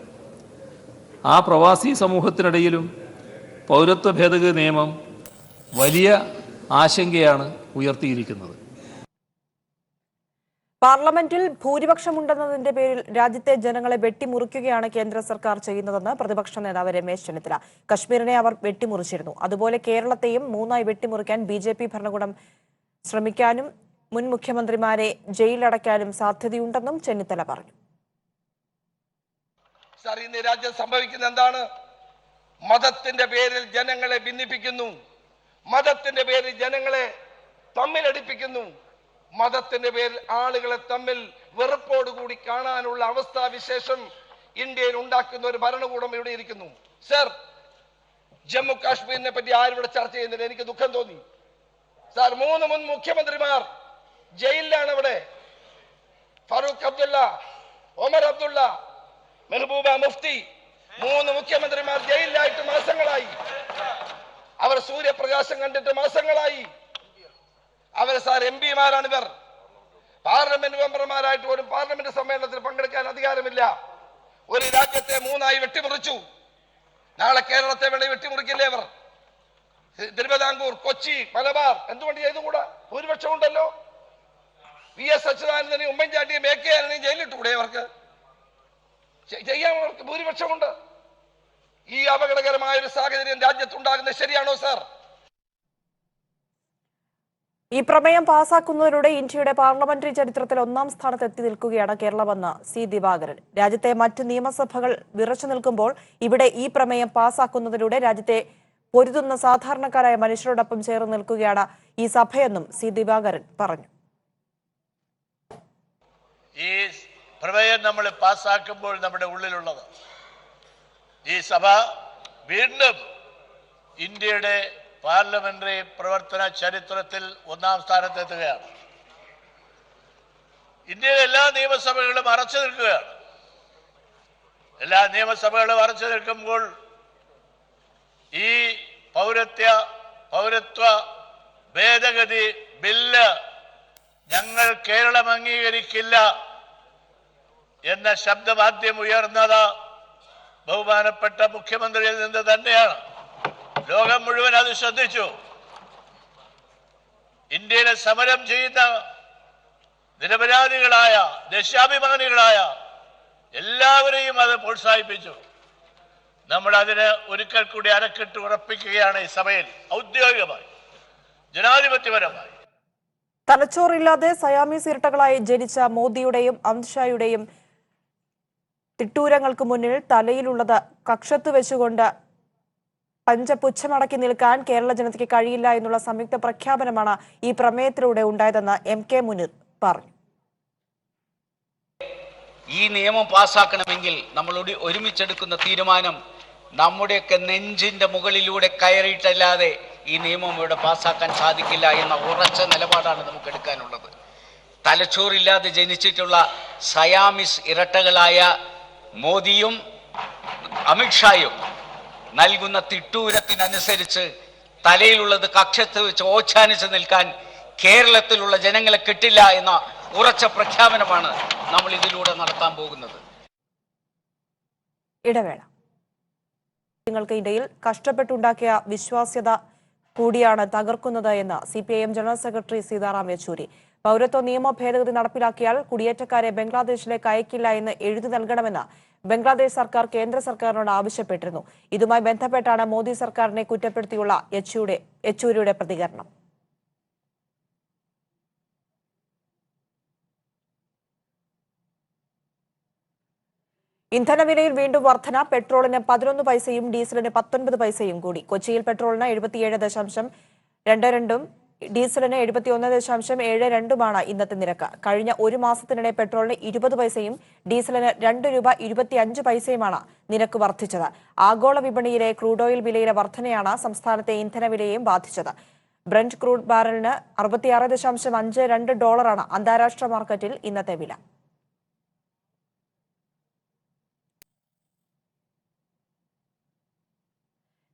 ആ പ്രവാസി സമൂഹത്തിനിടയിലും പൗരത്വ ഭേദഗതി നിയമം വലിയ ആശങ്കയാണ് ഉയർത്തിയിരിക്കുന്നത്. പാർലമെന്റിൽ ഭൂരിപക്ഷമുണ്ടെന്നതിന്റെ പേരിൽ രാജ്യത്തെ ജനങ്ങളെ വെട്ടിമുറിക്കുകയാണ് കേന്ദ്ര സർക്കാർ ചെയ്യുന്നതെന്ന് പ്രതിപക്ഷ നേതാവ് രമേശ് ചെന്നിത്തല. കശ്മീരിനെ അവർ വെട്ടിമുറിച്ചിരുന്നു. അതുപോലെ കേരളത്തെയും മൂന്നായി വെട്ടിമുറിക്കാൻ BJP ഭരണകൂടം ശ്രമിക്കാനും മുൻ മുഖ്യമന്ത്രിമാരെ ജയിലിലടയ്ക്കാനും സാധ്യതയുണ്ടെന്നും ചെന്നിത്തല പറഞ്ഞു. സാർ, ഇന്ന് രാജ്യം സംഭവിക്കുന്ന എന്താണ്? മതത്തിന്റെ പേരിൽ ജനങ്ങളെ ഭിന്നിപ്പിക്കുന്നു, മതത്തിന്റെ പേരിൽ ജനങ്ങളെ തമ്മിലടിപ്പിക്കുന്നു, മതത്തിന്റെ പേരിൽ ആളുകളെ തമ്മിൽ വെറുപ്പോടുകൂടി കാണാനുള്ള അവസ്ഥാവിശേഷം ഇന്ത്യയിൽ ഉണ്ടാക്കുന്ന ഒരു ഭരണകൂടം ഇവിടെ ഇരിക്കുന്നു. സർ, ജമ്മു കാശ്മീരിനെ പറ്റി ആരും ഇവിടെ ചർച്ച ചെയ്യുന്നില്ല. എനിക്ക് ദുഃഖം തോന്നി. സാർ, 3 മുൻ മുഖ്യമന്ത്രിമാർ ജയിലിലാണ്. അവിടെ ഫറൂഖ് അബ്ദുള്ള, ഒമർ അബ്ദുള്ള, മെഹബൂബ മുഫ്തി, 3 മുഖ്യമന്ത്രിമാർ ജയിലിലായിട്ട് മാസങ്ങളായി. അവർ സൂര്യപ്രകാശം കണ്ടിട്ട് മാസങ്ങളായി. അവർ സാർ MP-മാരാണ്. ഇവർ പാർലമെന്റ് മെമ്പർമാരായിട്ട് ഒരു പാർലമെന്റ് സമ്മേളനത്തിൽ പങ്കെടുക്കാൻ അധികാരമില്ല. ഒരു രാജ്യത്തെ 3ആയി വെട്ടിമുറിച്ചു. നാളെ കേരളത്തെ വേണ്ടി വെട്ടിമുറിക്കില്ലേ അവർ? തിരുവിതാംകൂർ, കൊച്ചി, മലബാർ എന്തുകൊണ്ട് ചെയ്തുകൂടാ? ഭൂരിപക്ഷം ഉണ്ടല്ലോ. VS അച്യുതാനന്ദനെയും ഉമ്മൻചാണ്ടിയും AK ആന്റണിയും ജയിലിട്ടുകൂടെ? അവർക്ക് ചെയ്യാൻ അവർക്ക് ഭൂരിപക്ഷമുണ്ട്. ഈ അപകടകരമായ ഒരു സാഹചര്യം രാജ്യത്തുണ്ടാകുന്നത് ശരിയാണോ സാർ? ഈ പ്രമേയം പാസാക്കുന്നതിലൂടെ ഇന്ത്യയുടെ പാർലമെന്ററി ചരിത്രത്തിൽ 1-ാം സ്ഥാനത്ത് എത്തി നിൽക്കുകയാണ് കേരളമെന്ന് C. ദിവാകരൻ. രാജ്യത്തെ മറ്റ് നിയമസഭകൾ വിറച്ചു നിൽക്കുമ്പോൾ ഇവിടെ ഈ പ്രമേയം പാസാക്കുന്നതിലൂടെ രാജ്യത്തെ പൊരുതുന്ന സാധാരണക്കാരായ മനുഷ്യരോടൊപ്പം ചേർന്ന് നിൽക്കുകയാണ് ഈ സഭയെന്നും C. ദിവാകരൻ പറഞ്ഞു. ഈ പ്രമേയം നമ്മൾ പാസ്സാക്കുമ്പോൾ നമ്മുടെ ഉള്ളിലുള്ളത് ഈ സഭ വീണ്ടും ഇന്ത്യയുടെ പാർലമെന്ററി പ്രവർത്തന ചരിത്രത്തിൽ 1-ാം സ്ഥാനത്തെത്തുകയാണ്. ഇന്ത്യയിലെ എല്ലാ നിയമസഭകളും അറച്ചു നിൽക്കുകയാണ്. എല്ലാ നിയമസഭകളും അറച്ചു നിൽക്കുമ്പോൾ ഈ പൗരത്വ ഭേദഗതി ബില്ല് ഞങ്ങൾ കേരളം അംഗീകരിക്കില്ല എന്ന ശബ്ദം ആദ്യം ഉയർന്നത് ബഹുമാനപ്പെട്ട മുഖ്യമന്ത്രിയിൽ നിന്ന് തന്നെയാണ്. ലോകം മുഴുവൻ അത് ശ്രദ്ധിച്ചു. ഇന്ത്യയിലെ സമരം ചെയ്യുന്ന നിരപരാധികളായ ദേശാഭിമാനികളായ എല്ലാവരെയും അത് പ്രോത്സാഹിപ്പിച്ചു. നമ്മൾ അതിന് ഒരിക്കൽ കൂടി അരക്കിട്ട് ഉറപ്പിക്കുകയാണ് ഈ സഭയിൽ ഔദ്യോഗികമായി, ജനാധിപത്യപരമായി. തലച്ചോറില്ലാതെ സയാമീസ് ഇരട്ടകളായി ജനിച്ച മോദിയുടെയും അമിത്ഷായുടെയും തിട്ടൂരങ്ങൾക്ക് മുന്നിൽ തലയിലുള്ളത് കക്ഷത്ത് വെച്ചുകൊണ്ട് പഞ്ചപുച്ഛമടക്കി നിൽക്കാൻ കേരള ജനതയ്ക്ക് കഴിയില്ല എന്നുള്ള സംയുക്ത പ്രഖ്യാപനമാണ് ഈ പ്രമേയത്തിലൂടെ ഉണ്ടായതെന്ന് MK മുനീർ പറഞ്ഞു. ഈ നിയമം പാസ്സാക്കണമെങ്കിൽ നമ്മൾ ഒരുമിച്ചെടുക്കുന്ന തീരുമാനം നമ്മുടെയൊക്കെ നെഞ്ചിന്റെ മുകളിലൂടെ കയറിയിട്ടല്ലാതെ ഈ നിയമം ഇവിടെ പാസ്സാക്കാൻ സാധിക്കില്ല എന്ന ഉറച്ച നിലപാടാണ് നമുക്ക് എടുക്കാനുള്ളത്. തലച്ചോറില്ലാതെ ജനിച്ചിട്ടുള്ള സയാമിസ് ഇരട്ടകളായ മോദിയും അമിത്ഷായും നൽകുന്ന തിട്ടൂരത്തിനനുസരിച്ച് തലയിലുള്ളത് കക്ഷത്ത് വെച്ച് ഓച്ഛാനിച്ച് നിൽക്കാൻ കേരളത്തിലുള്ള ജനങ്ങളെ കിട്ടില്ല എന്ന ഉറച്ച പ്രഖ്യാപനമാണ് നമ്മൾ ഇതിലൂടെ നടത്താൻ പോകുന്നത്. ഇടവേള. നിങ്ങൾക്ക് ഇടയിൽ കഷ്ടപ്പെട്ടുണ്ടാക്കിയ വിശ്വാസ്യത കൂടിയാണ് തകർക്കുന്നത് എന്ന് CPIM general secretary Sitaram Yechury. പൗരത്വ നിയമ ഭേദഗതി നടപ്പിലാക്കിയാൽ കുടിയേറ്റക്കാരെ ബംഗ്ലാദേശിലേക്ക് അയക്കില്ല എന്ന് എഴുതി നൽകണമെന്ന് ബംഗ്ലാദേശ് സർക്കാർ കേന്ദ്ര സർക്കാരിനോട് ആവശ്യപ്പെട്ടിരുന്നു. ഇതുമായി ബന്ധപ്പെട്ടാണ് മോദി സർക്കാരിനെ കുറ്റപ്പെടുത്തിയുള്ള യെച്ചൂരിയുടെ പ്രതികരണം. ഇന്ധനവിലയിൽ വീണ്ടും വർധന. പെട്രോളിന് 11 പൈസയും ഡീസലിന് 19 പൈസയും കൂടി. കൊച്ചിയിൽ പെട്രോളിന് 77.22 ഡീസലിന് 71.72 ഇന്നത്തെ നിരക്ക്. കഴിഞ്ഞ ഒരു മാസത്തിനിടെ പെട്രോളിന് 20 പൈസയും ഡീസലിന് ₹2.25 നിരക്ക് വർദ്ധിച്ചത്. ആഗോള വിപണിയിലെ ക്രൂഡ് ഓയിൽ വിലയിലെ വർധനയാണ് സംസ്ഥാനത്തെ ഇന്ധനവിലയെയും ബാധിച്ചത്. ബ്രന്റ് ക്രൂഡ് ബാരലിന് $66.52 അന്താരാഷ്ട്ര മാർക്കറ്റിൽ ഇന്നത്തെ വില.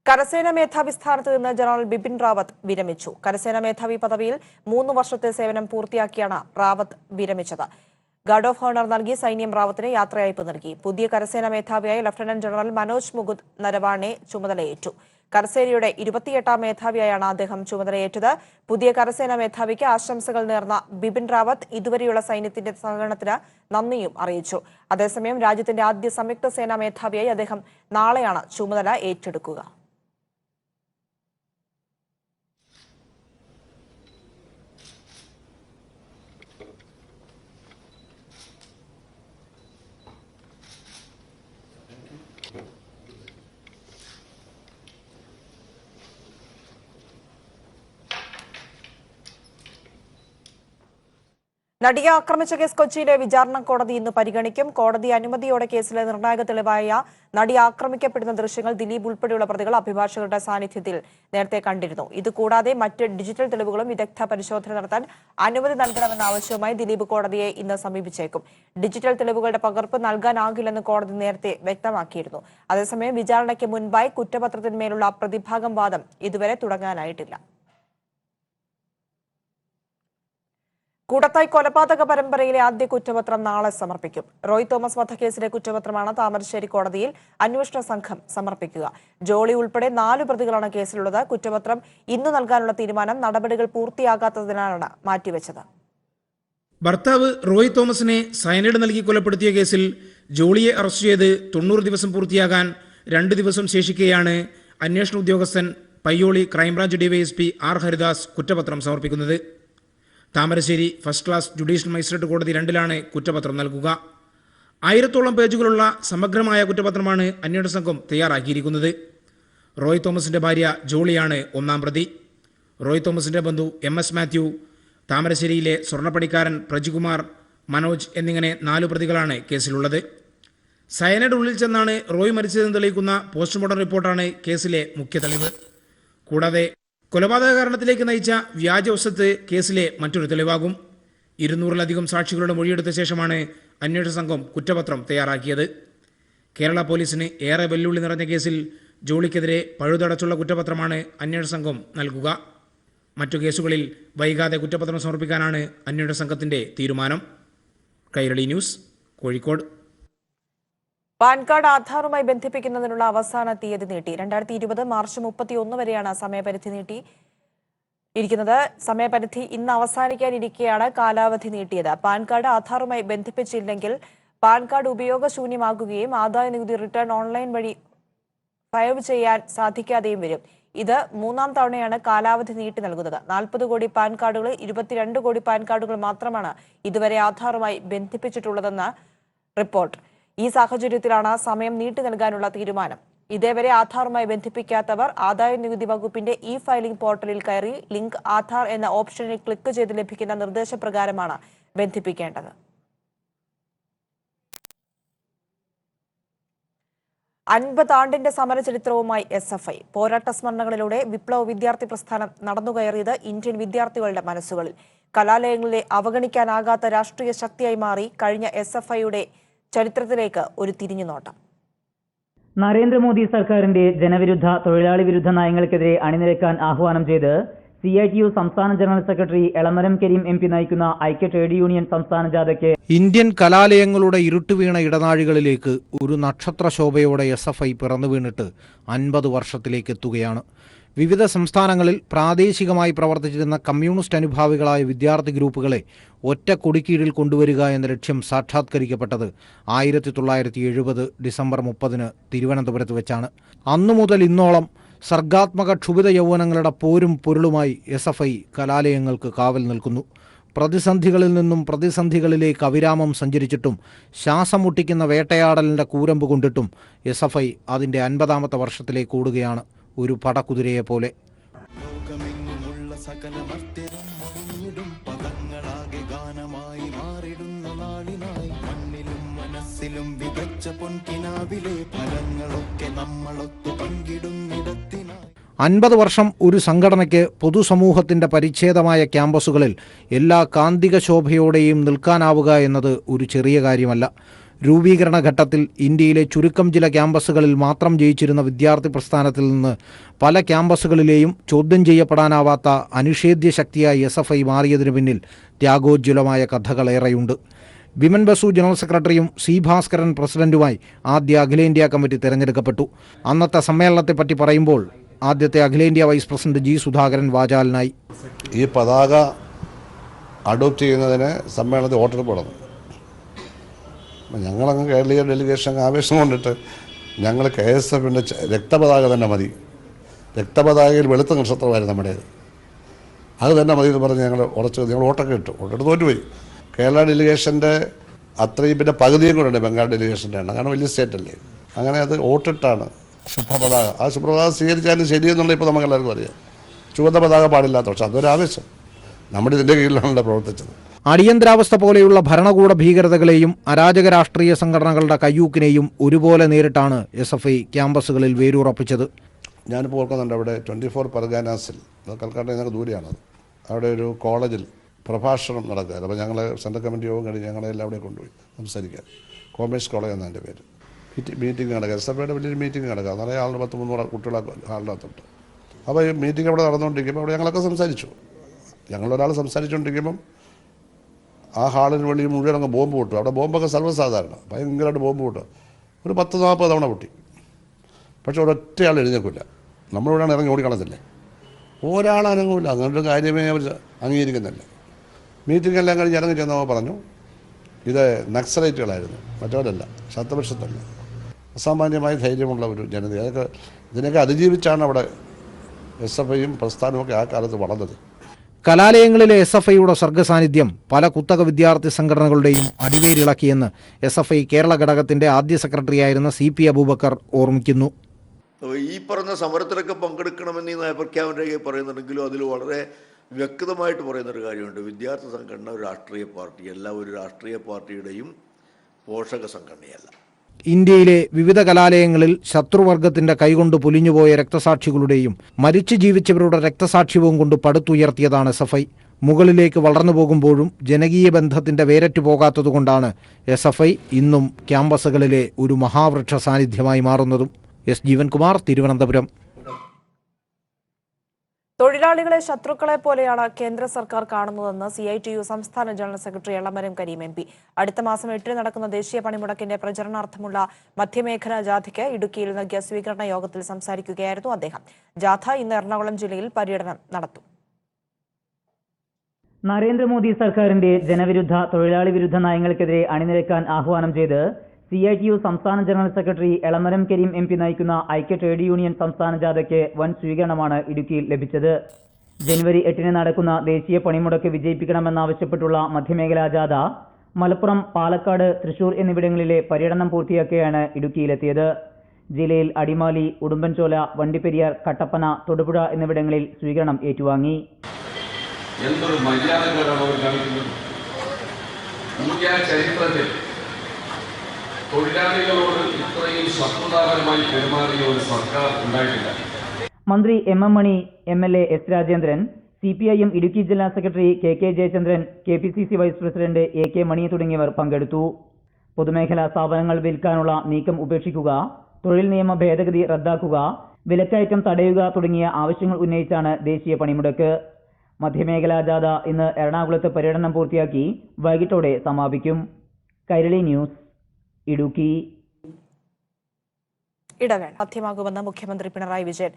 കരസേനാ മേധാവി സ്ഥാനത്ത് നിന്ന് ജനറൽ ബിപിൻ റാവത്ത് വിരമിച്ചു. കരസേനാ മേധാവി പദവിയിൽ 3 വർഷത്തെ സേവനം പൂർത്തിയാക്കിയാണ് റാവത്ത് വിരമിച്ചത്. ഗാർഡ് ഓഫ് ഓണർ നൽകി സൈന്യം റാവത്തിന് യാത്രയയപ്പ് നൽകി. പുതിയ കരസേനാ മേധാവിയായി ലഫ്റ്റനന്റ് ജനറൽ മനോജ് മുകുന്ദ് നരവാണെ ചുമതലയേറ്റു. കരസേനയുടെ 28ാം മേധാവിയായാണ് അദ്ദേഹം ചുമതലയേറ്റത്. പുതിയ കരസേനാ മേധാവിക്ക് ആശംസകൾ നേർന്ന ബിപിൻ റാവത്ത് ഇതുവരെയുള്ള സൈന്യത്തിന്റെ സഹകരണത്തിന് നന്ദിയും അറിയിച്ചു. അതേസമയം രാജ്യത്തിന്റെ ആദ്യ സംയുക്ത സേനാ മേധാവിയായി അദ്ദേഹം നാളെയാണ് ചുമതല ഏറ്റെടുക്കുക. നടിയെ ആക്രമിച്ച കേസ് കൊച്ചിയിലെ വിചാരണ കോടതി ഇന്ന് പരിഗണിക്കും. കോടതി അനുമതിയോടെ കേസിലെ നിർണായക തെളിവായ നടി ആക്രമിക്കപ്പെടുന്ന ദൃശ്യങ്ങൾ ദിലീപ് ഉൾപ്പെടെയുള്ള പ്രതികൾ അഭിഭാഷകരുടെ സാന്നിധ്യത്തിൽ നേരത്തെ കണ്ടിരുന്നു. ഇതുകൂടാതെ മറ്റ് ഡിജിറ്റൽ തെളിവുകളും വിദഗ്ധ പരിശോധന നടത്താൻ അനുമതി നൽകണമെന്ന ആവശ്യവുമായി ദിലീപ് കോടതിയെ ഇന്ന് സമീപിച്ചേക്കും. ഡിജിറ്റൽ തെളിവുകളുടെ പകർപ്പ് നൽകാനാകില്ലെന്ന് കോടതി നേരത്തെ വ്യക്തമാക്കിയിരുന്നു. അതേസമയം വിചാരണയ്ക്ക് മുൻപായി കുറ്റപത്രത്തിന്മേലുള്ള പ്രതിഭാഗം വാദം ഇതുവരെ തുടങ്ങാനായിട്ടില്ല. കൂടത്തായ് കൊലപാതക പരമ്പരയിലെ ആദ്യ കുറ്റപത്രം നാളെ സമർപ്പിക്കും. റോയ് തോമസ് വധക്കേസിലെ കുറ്റപത്രമാണ് താമരശ്ശേരി കോടതിയിൽ അന്വേഷണ സംഘം സമർപ്പിക്കുക. ജോളി ഉൾപ്പെടെ 4 പ്രതികളാണ് കേസിലുള്ളത്. കുറ്റപത്രം ഇന്ന് നൽകാനുള്ള തീരുമാനം നടപടികൾ പൂർത്തിയാകാത്തതിനാലാണ് മാറ്റിവെച്ചത്. ഭർത്താവ് റോയ് തോമസിനെ സയനൈഡ് നൽകി കൊലപ്പെടുത്തിയ കേസിൽ ജോളിയെ അറസ്റ്റ് ചെയ്ത് 90 ദിവസം പൂർത്തിയാകാൻ 2 ദിവസം ശേഷിക്കെയാണ് അന്വേഷണ ഉദ്യോഗസ്ഥൻ Payyoli crime branch DYSP R Haridas കുറ്റപത്രം സമർപ്പിക്കുന്നത്. Thamarassery first class judicial magistrate കോടതി 2ലാണ് കുറ്റപത്രം നൽകുക. 1000ഓളം പേജുകളുള്ള സമഗ്രമായ കുറ്റപത്രമാണ് അന്വേഷണ സംഘം തയ്യാറാക്കിയിരിക്കുന്നത്. റോയ് തോമസിന്റെ ഭാര്യ ജോളിയാണ് 1ാം പ്രതി. റോയ് തോമസിന്റെ ബന്ധു MS മാത്യു, താമരശ്ശേരിയിലെ സ്വർണ്ണപ്പണിക്കാരൻ പ്രജികുമാർ, മനോജ് എന്നിങ്ങനെ 4 പ്രതികളാണ് കേസിലുള്ളത്. സയനൈഡ് ഉള്ളിൽ ചെന്നാണ് റോയ് മരിച്ചതെന്ന് തെളിയിക്കുന്ന പോസ്റ്റ്മോർട്ടം റിപ്പോർട്ടാണ് കേസിലെ മുഖ്യ തെളിവ്. കൂടാതെ കൊലപാതക കാരണത്തിലേക്ക് നയിച്ച വ്യാജവശത്ത് കേസിലെ മറ്റൊരു തെളിവാകും. 200-ലധികം സാക്ഷികളുടെ മൊഴിയെടുത്ത ശേഷമാണ് അന്വേഷണ സംഘം കുറ്റപത്രം തയ്യാറാക്കിയത്. കേരള പോലീസിന് ഏറെ വെല്ലുവിളി നിറഞ്ഞ കേസിൽ ജോളിക്കെതിരെ പഴുതടച്ചുള്ള കുറ്റപത്രമാണ് അന്വേഷണ സംഘം നൽകുക. മറ്റു കേസുകളിൽ വൈകാതെ കുറ്റപത്രം സമർപ്പിക്കാനാണ് അന്വേഷണ സംഘത്തിന്റെ തീരുമാനം. Kairali news, Kozhikode. Pan card ആധാറുമായി ബന്ധിപ്പിക്കുന്നതിനുള്ള അവസാന തീയതി നീട്ടി. 2020 മാർച്ച് 31 വരെയാണ് സമയപരിധി നീട്ടിയിരിക്കുന്നത്. സമയപരിധി ഇന്ന് അവസാനിക്കാനിരിക്കെയാണ് കാലാവധി നീട്ടിയത്. പാൻ കാർഡ് ആധാറുമായി ബന്ധിപ്പിച്ചില്ലെങ്കിൽ പാൻ കാർഡ് ഉപയോഗശൂന്യമാകുകയും ആദായനികുതി റിട്ടേൺ ഓൺലൈൻ വഴി ഫയൽ ചെയ്യാൻ സാധിക്കാതെയും വരും. ഇത് 3ാം തവണയാണ് കാലാവധി നീട്ടി നൽകുന്നത്. 40 കോടി പാൻ കാർഡുകൾ 22 കോടി പാൻ കാർഡുകൾ മാത്രമാണ് ഇതുവരെ ആധാറുമായി ബന്ധിപ്പിച്ചിട്ടുള്ളതെന്ന് റിപ്പോർട്ട്. ഈ സാഹചര്യത്തിലാണ് സമയം നീട്ടി നൽകാനുള്ള തീരുമാനം. ഇതേവരെ ആധാറുമായി ബന്ധിപ്പിക്കാത്തവർ ആദായനികുതി വകുപ്പിന്റെ ഇ ഫയലിംഗ് പോർട്ടലിൽ കയറി ലിങ്ക് ആധാർ എന്ന ഓപ്ഷനിൽ ക്ലിക്ക് ചെയ്ത് ലഭിക്കുന്ന നിർദ്ദേശപ്രകാരമാണ് ബന്ധിപ്പിക്കേണ്ടത്. 50 ആണ്ടിന്റെ സമരചരിത്രവുമായി SFI. പോരാട്ട സ്മരണകളിലൂടെ വിപ്ലവ വിദ്യാർത്ഥി പ്രസ്ഥാനം നടന്നുകയറിയത് ഇന്ത്യൻ വിദ്യാർത്ഥികളുടെ മനസ്സുകളിൽ. കലാലയങ്ങളിലെ അവഗണിക്കാനാകാത്ത രാഷ്ട്രീയ ശക്തിയായി മാറി കഴിഞ്ഞ SFIയുടെ ചരിത്രത്തിലേക്ക് ഒരു തിരിഞ്ഞുനോട്ടം. നരേന്ദ്രമോദി സർക്കാരിന്റെ ജനവിരുദ്ധ തൊഴിലാളി വിരുദ്ധ നയങ്ങൾക്കെതിരെ അണിനിരക്കാൻ ആഹ്വാനം ചെയ്ത് CITU സംസ്ഥാന general secretary Elamaram Kareem MP നയിക്കുന്ന ഐക്യ ട്രേഡ് യൂണിയൻ സംസ്ഥാന ജാഥയ്ക്ക് ഇന്ത്യൻ കലാലയങ്ങളുടെ ഇരുട്ടുവീണ ഇടനാഴികളിലേക്ക് ഒരു നക്ഷത്ര ശോഭയോടെ SFI പിറന്നു വീണിട്ട് 50 വർഷത്തിലേക്ക് എത്തുകയാണ്. വിവിധ സംസ്ഥാനങ്ങളിൽ പ്രാദേശികമായി പ്രവർത്തിച്ചിരുന്ന കമ്മ്യൂണിസ്റ്റ് അനുഭാവികളായ വിദ്യാർത്ഥി ഗ്രൂപ്പുകളെ ഒറ്റ കൊടിക്കീഴിൽ കൊണ്ടുവരിക എന്ന ലക്ഷ്യം സാക്ഷാത്കരിക്കപ്പെട്ടത് 1970 ഡിസംബർ 30 തിരുവനന്തപുരത്ത് വെച്ചാണ്. അന്നു മുതൽ ഇന്നോളം സർഗാത്മക ക്ഷുഭിത യൗവനങ്ങളുടെ പോരും പൊരുളുമായി SFI കലാലയങ്ങൾക്ക് കാവൽ നിൽക്കുന്നു. പ്രതിസന്ധികളിൽ നിന്നും പ്രതിസന്ധികളിലേക്ക് അവിരാമം സഞ്ചരിച്ചിട്ടും ശ്വാസം മുട്ടിക്കുന്ന വേട്ടയാടലിൻ്റെ കൂരമ്പ് കൊണ്ടിട്ടും SFI അതിൻ്റെ 50ാമത്തെ വർഷത്തിലേക്ക് ഓടുകയാണ്, ഒരു പടക്കുതിരയെ പോലെ. അൻപത് വർഷം ഒരു സംഘടനയ്ക്ക് പൊതുസമൂഹത്തിൻ്റെ പരിച്ഛേദമായ ക്യാമ്പസുകളിൽ എല്ലാ കാന്തിക ശോഭയോടെയും നിൽക്കാനാവുക എന്നത് ഒരു ചെറിയ കാര്യമല്ല. രൂപീകരണ ഘട്ടത്തിൽ ഇന്ത്യയിലെ ചുരുക്കം ചില ക്യാമ്പസുകളിൽ മാത്രം ജയിച്ചിരുന്ന വിദ്യാർത്ഥി പ്രസ്ഥാനത്തിൽ നിന്ന് പല ക്യാമ്പസുകളിലെയും ചോദ്യം ചെയ്യപ്പെടാനാവാത്ത അനിഷേധ്യ ശക്തിയായി SFI മാറിയതിനു പിന്നിൽ ത്യാഗോജ്വലമായ കഥകളേറെയുണ്ട്. വിമൻ ബസു ജനറൽ സെക്രട്ടറിയും C. ഭാസ്കരൻ പ്രസിഡന്റുമായി ആദ്യ അഖിലേന്ത്യാ കമ്മിറ്റി തെരഞ്ഞെടുക്കപ്പെട്ടു. അന്നത്തെ സമ്മേളനത്തെപ്പറ്റി പറയുമ്പോൾ ആദ്യത്തെ അഖിലേന്ത്യാ വൈസ് പ്രസിഡന്റ് G. സുധാകരൻ വാചാലനായി. ഈ പതാക അഡോപ്റ്റ് ചെയ്യുന്നതിന് സമ്മേളനത്തിൽ വോട്ടെടുപ്പ് നടന്നു. ഞങ്ങളങ്ങ് കേരളീയ ഡെലിഗേഷൻ ആവേശം കൊണ്ടിട്ട് ഞങ്ങൾ KSFന്റെ രക്തപതാക തന്നെ മതി, രക്തപതാകയിൽ വെളുത്ത നക്ഷത്രമായിരുന്നു നമ്മുടേത്, അത് തന്നെ മതി എന്ന് പറഞ്ഞ് ഞങ്ങൾ ഞങ്ങൾ വോട്ടൊക്കെ ഇട്ടു. വോട്ടെടുത്ത് തോറ്റുപോയി. കേരള ഡെലിഗേഷൻ്റെ അത്രയും പിന്നെ പകുതിയും കൂടെ ഉണ്ട് ബംഗാൾ ഡെലിഗേഷൻ്റെ എണ്ണം, കാരണം വലിയ സ്റ്റേറ്റല്ലേ. അങ്ങനെ അത് വോട്ടിട്ടാണ് ശുഭ്രപതാക. ആ ശുഭ്രപതാക സ്വീകരിച്ചാലും ശരിയെന്നുള്ള ഇപ്പോൾ നമുക്ക് എല്ലാവർക്കും അറിയാം. ചുവന്ന പതാക പാടില്ലാത്ത, പക്ഷെ അതൊരാവേശം. നമ്മുടെ ഇതിൻ്റെ കീഴിലാണല്ലോ പ്രവർത്തിച്ചത്. അടിയന്തരാവസ്ഥ പോലെയുള്ള ഭരണകൂട ഭീകരതകളെയും അരാജക രാഷ്ട്രീയ സംഘടനകളുടെ കയ്യൂക്കിനെയും ഒരുപോലെ നേരിട്ടാണ് SFI ക്യാമ്പസുകളിൽ വേരുറപ്പിച്ചത്. ഞാനിപ്പോൾ ഓർക്കുന്നുണ്ട്, അവിടെ 24 പർഗാനാസിൽ, കൽക്കട്ടയിൽ നിന്നൊക്കെ ദൂരെയാണത്, അവിടെ ഒരു കോളേജിൽ പ്രഭാഷണം നടക്കുകയായിരുന്നു. അപ്പോൾ ഞങ്ങൾ സെൻട്രൽ കമ്മിറ്റി യോഗം കഴിഞ്ഞ് ഞങ്ങളെല്ലാം അവിടെ കൊണ്ടുപോയി സംസാരിക്കാൻ. കോമേഴ്സ് കോളേജ് എന്നാണ് എൻ്റെ പേര്. മീറ്റിംഗ് നടക്കുക, SFIയുടെ വലിയൊരു മീറ്റിംഗ് നടക്കുക. നിറയെ ആളുടെ 200-300 കുട്ടികളെ ഹാളിനകത്തുണ്ട്. അപ്പോൾ ഈ മീറ്റിംഗ് അവിടെ നടന്നുകൊണ്ടിരിക്കുമ്പോൾ അവിടെ ഞങ്ങളൊക്കെ സംസാരിച്ചു. ഞങ്ങളൊരാൾ സംസാരിച്ചുകൊണ്ടിരിക്കുമ്പം ആ ഹാളിന് വെളിയിൽ മുഴുവൻ അങ്ങ് ബോംബ് പൊട്ടും. അവിടെ ബോംബൊക്കെ സർവ്വസാധാരണ, ഭയങ്കരമായിട്ട് ബോംബ് പൊട്ടും. ഒരു 10-40 തവണ പൊട്ടി. പക്ഷെ ഒരൊറ്റയാൾ എഴുന്നേക്കില്ല. നമ്മളിവിടെയാണ് ഇറങ്ങി ഓടിക്കളത്തില്ലേ, ഒരാളനങ്ങൂല്ല. അങ്ങനൊരു കാര്യമേ അവർ അംഗീകരിക്കുന്നില്ല. മീറ്റിംഗ് എല്ലാം കഴിഞ്ഞ് ഇറങ്ങി ചെന്നപ്പോൾ പറഞ്ഞു ഇത് നക്സലൈറ്റുകളായിരുന്നു, മറ്റവരല്ല, ശതപക്ഷത്തല്ല. അസാമാന്യമായ ധൈര്യമുള്ള ഒരു ജനത. അതൊക്കെ ഇതിനൊക്കെ അതിജീവിച്ചാണ് അവിടെ SFIയും പ്രസ്ഥാനമൊക്കെ ആ കാലത്ത് വളർന്നത്. കലാലയങ്ങളിലെ SFIയുടെ സർഗസാന്നിധ്യം പല കുത്തക വിദ്യാർത്ഥി സംഘടനകളുടെയും അടിവേരിളക്കിയെന്ന് SFI കേരള ഘടകത്തിന്റെ ആദ്യ സെക്രട്ടറിയായിരുന്ന CP അബൂബക്കർ ഓർമ്മിക്കുന്നു. ഈ പറഞ്ഞ സമരത്തിലൊക്കെ പങ്കെടുക്കണമെന്ന് ഈ നയപ്രഖ്യാപനരേഖ പറയുന്നുണ്ടെങ്കിലും അതിൽ വളരെ വ്യക്തമായിട്ട് പറയുന്നൊരു കാര്യമുണ്ട്. വിദ്യാർത്ഥി സംഘടന ഒരു രാഷ്ട്രീയ പാർട്ടിയല്ല, ഒരു രാഷ്ട്രീയ പാർട്ടിയുടെയും പോഷക സംഘടനയല്ല. ഇന്ത്യയിലെ വിവിധ കലാലയങ്ങളിൽ ശത്രുവർഗത്തിന്റെ കൈകൊണ്ട് പൊലിഞ്ഞുപോയ രക്തസാക്ഷികളുടെയും മരിച്ചു ജീവിച്ചവരുടെ രക്തസാക്ഷ്യവും കൊണ്ട് പടുത്തുയർത്തിയതാണ് SFI. മുകളിലേക്ക് വളർന്നു പോകുമ്പോഴും ജനകീയ ബന്ധത്തിന്റെ വേരറ്റു പോകാത്തതുകൊണ്ടാണ് SFI ഇന്നും ക്യാമ്പസുകളിലെ ഒരു മഹാവൃക്ഷ സാന്നിധ്യമായി മാറുന്നതും. S. ജീവൻകുമാർ, തിരുവനന്തപുരം. തൊഴിലാളികളെ ശത്രുക്കളെ പോലെയാണ് കേന്ദ്ര സർക്കാർ കാണുന്നതെന്ന് CITU സംസ്ഥാന general secretary Elamaram Kareem MP. അടുത്ത മാസം 8 നടക്കുന്ന ദേശീയ പണിമുടക്കിന്റെ പ്രചരണാർത്ഥമുള്ള മധ്യമേഖലാ ജാഥയ്ക്ക് ഇടുക്കിയിൽ നൽകിയ സ്വീകരണ യോഗത്തിൽ സംസാരിക്കുകയായിരുന്നു അദ്ദേഹം. ജാഥ ഇന്ന് എറണാകുളം ജില്ലയിൽ പര്യടനം നടത്തും. നരേന്ദ്രമോദി സർക്കാരിന്റെ ജനവിരുദ്ധ തൊഴിലാളി വിരുദ്ധ നയങ്ങൾക്കെതിരെ അണിനിരക്കാൻ ആഹ്വാനം ചെയ്ത് CITU സംസ്ഥാന general secretary Elamaram Kareem MP നയിക്കുന്ന ഐക്യ ട്രേഡ് യൂണിയൻ സംസ്ഥാന ജാഥയ്ക്ക് വൻ സ്വീകരണമാണ് ഇടുക്കിയിൽ ലഭിച്ചത്. ജനുവരി 8 നടക്കുന്ന ദേശീയ പണിമുടക്ക് വിജയിപ്പിക്കണമെന്നാവശ്യപ്പെട്ടുള്ള മധ്യമേഖലാ ജാഥ മലപ്പുറം, പാലക്കാട്, തൃശൂർ എന്നിവിടങ്ങളിലെ പര്യടനം പൂർത്തിയാക്കിയാണ് ഇടുക്കിയിലെത്തിയത്. ജില്ലയിൽ അടിമാലി, ഉടുമ്പൻചോല, വണ്ടിപ്പെരിയാർ, കട്ടപ്പന, തൊടുപുഴ എന്നിവിടങ്ങളിൽ സ്വീകരണം ഏറ്റുവാങ്ങി. എന്തൊരു മര്യാദകളാണ് അവർ കാണിക്കുന്നത്. ഇന്ത്യ ചരിത്രത്തിൽ തൊഴിലാളികളോട് ഇത്രയും ശത്രുതാപരമായി പെരുമാറിയ ഒരു സർക്കാർ ഉണ്ടായിട്ടില്ല. മന്ത്രി M Mani, MLA S Rajendran, CPIM Idukki ജില്ലാ secretary KK Jayachandran, KPCC vice president AK Mani തുടങ്ങിയവർ പങ്കെടുത്തു. പൊതുമേഖലാ സ്ഥാപനങ്ങൾ വിൽക്കാനുള്ള നീക്കം ഉപേക്ഷിക്കുക, തൊഴിൽ നിയമ ഭേദഗതി റദ്ദാക്കുക, വിലക്കയറ്റം തടയുക തുടങ്ങിയ ആവശ്യങ്ങൾ ഉന്നയിച്ചാണ് ദേശീയ പണിമുടക്ക്. മധ്യമേഖലാ ജാഥ ഇന്ന് എറണാകുളത്ത് പര്യടനം പൂർത്തിയാക്കി വൈകിട്ടോടെ സമാപിക്കും. കൈരളി ന്യൂസ്, ഇടുക്കി. ഇടവേള സാധ്യമാകുമെന്ന് മുഖ്യമന്ത്രി പിണറായി വിജയൻ.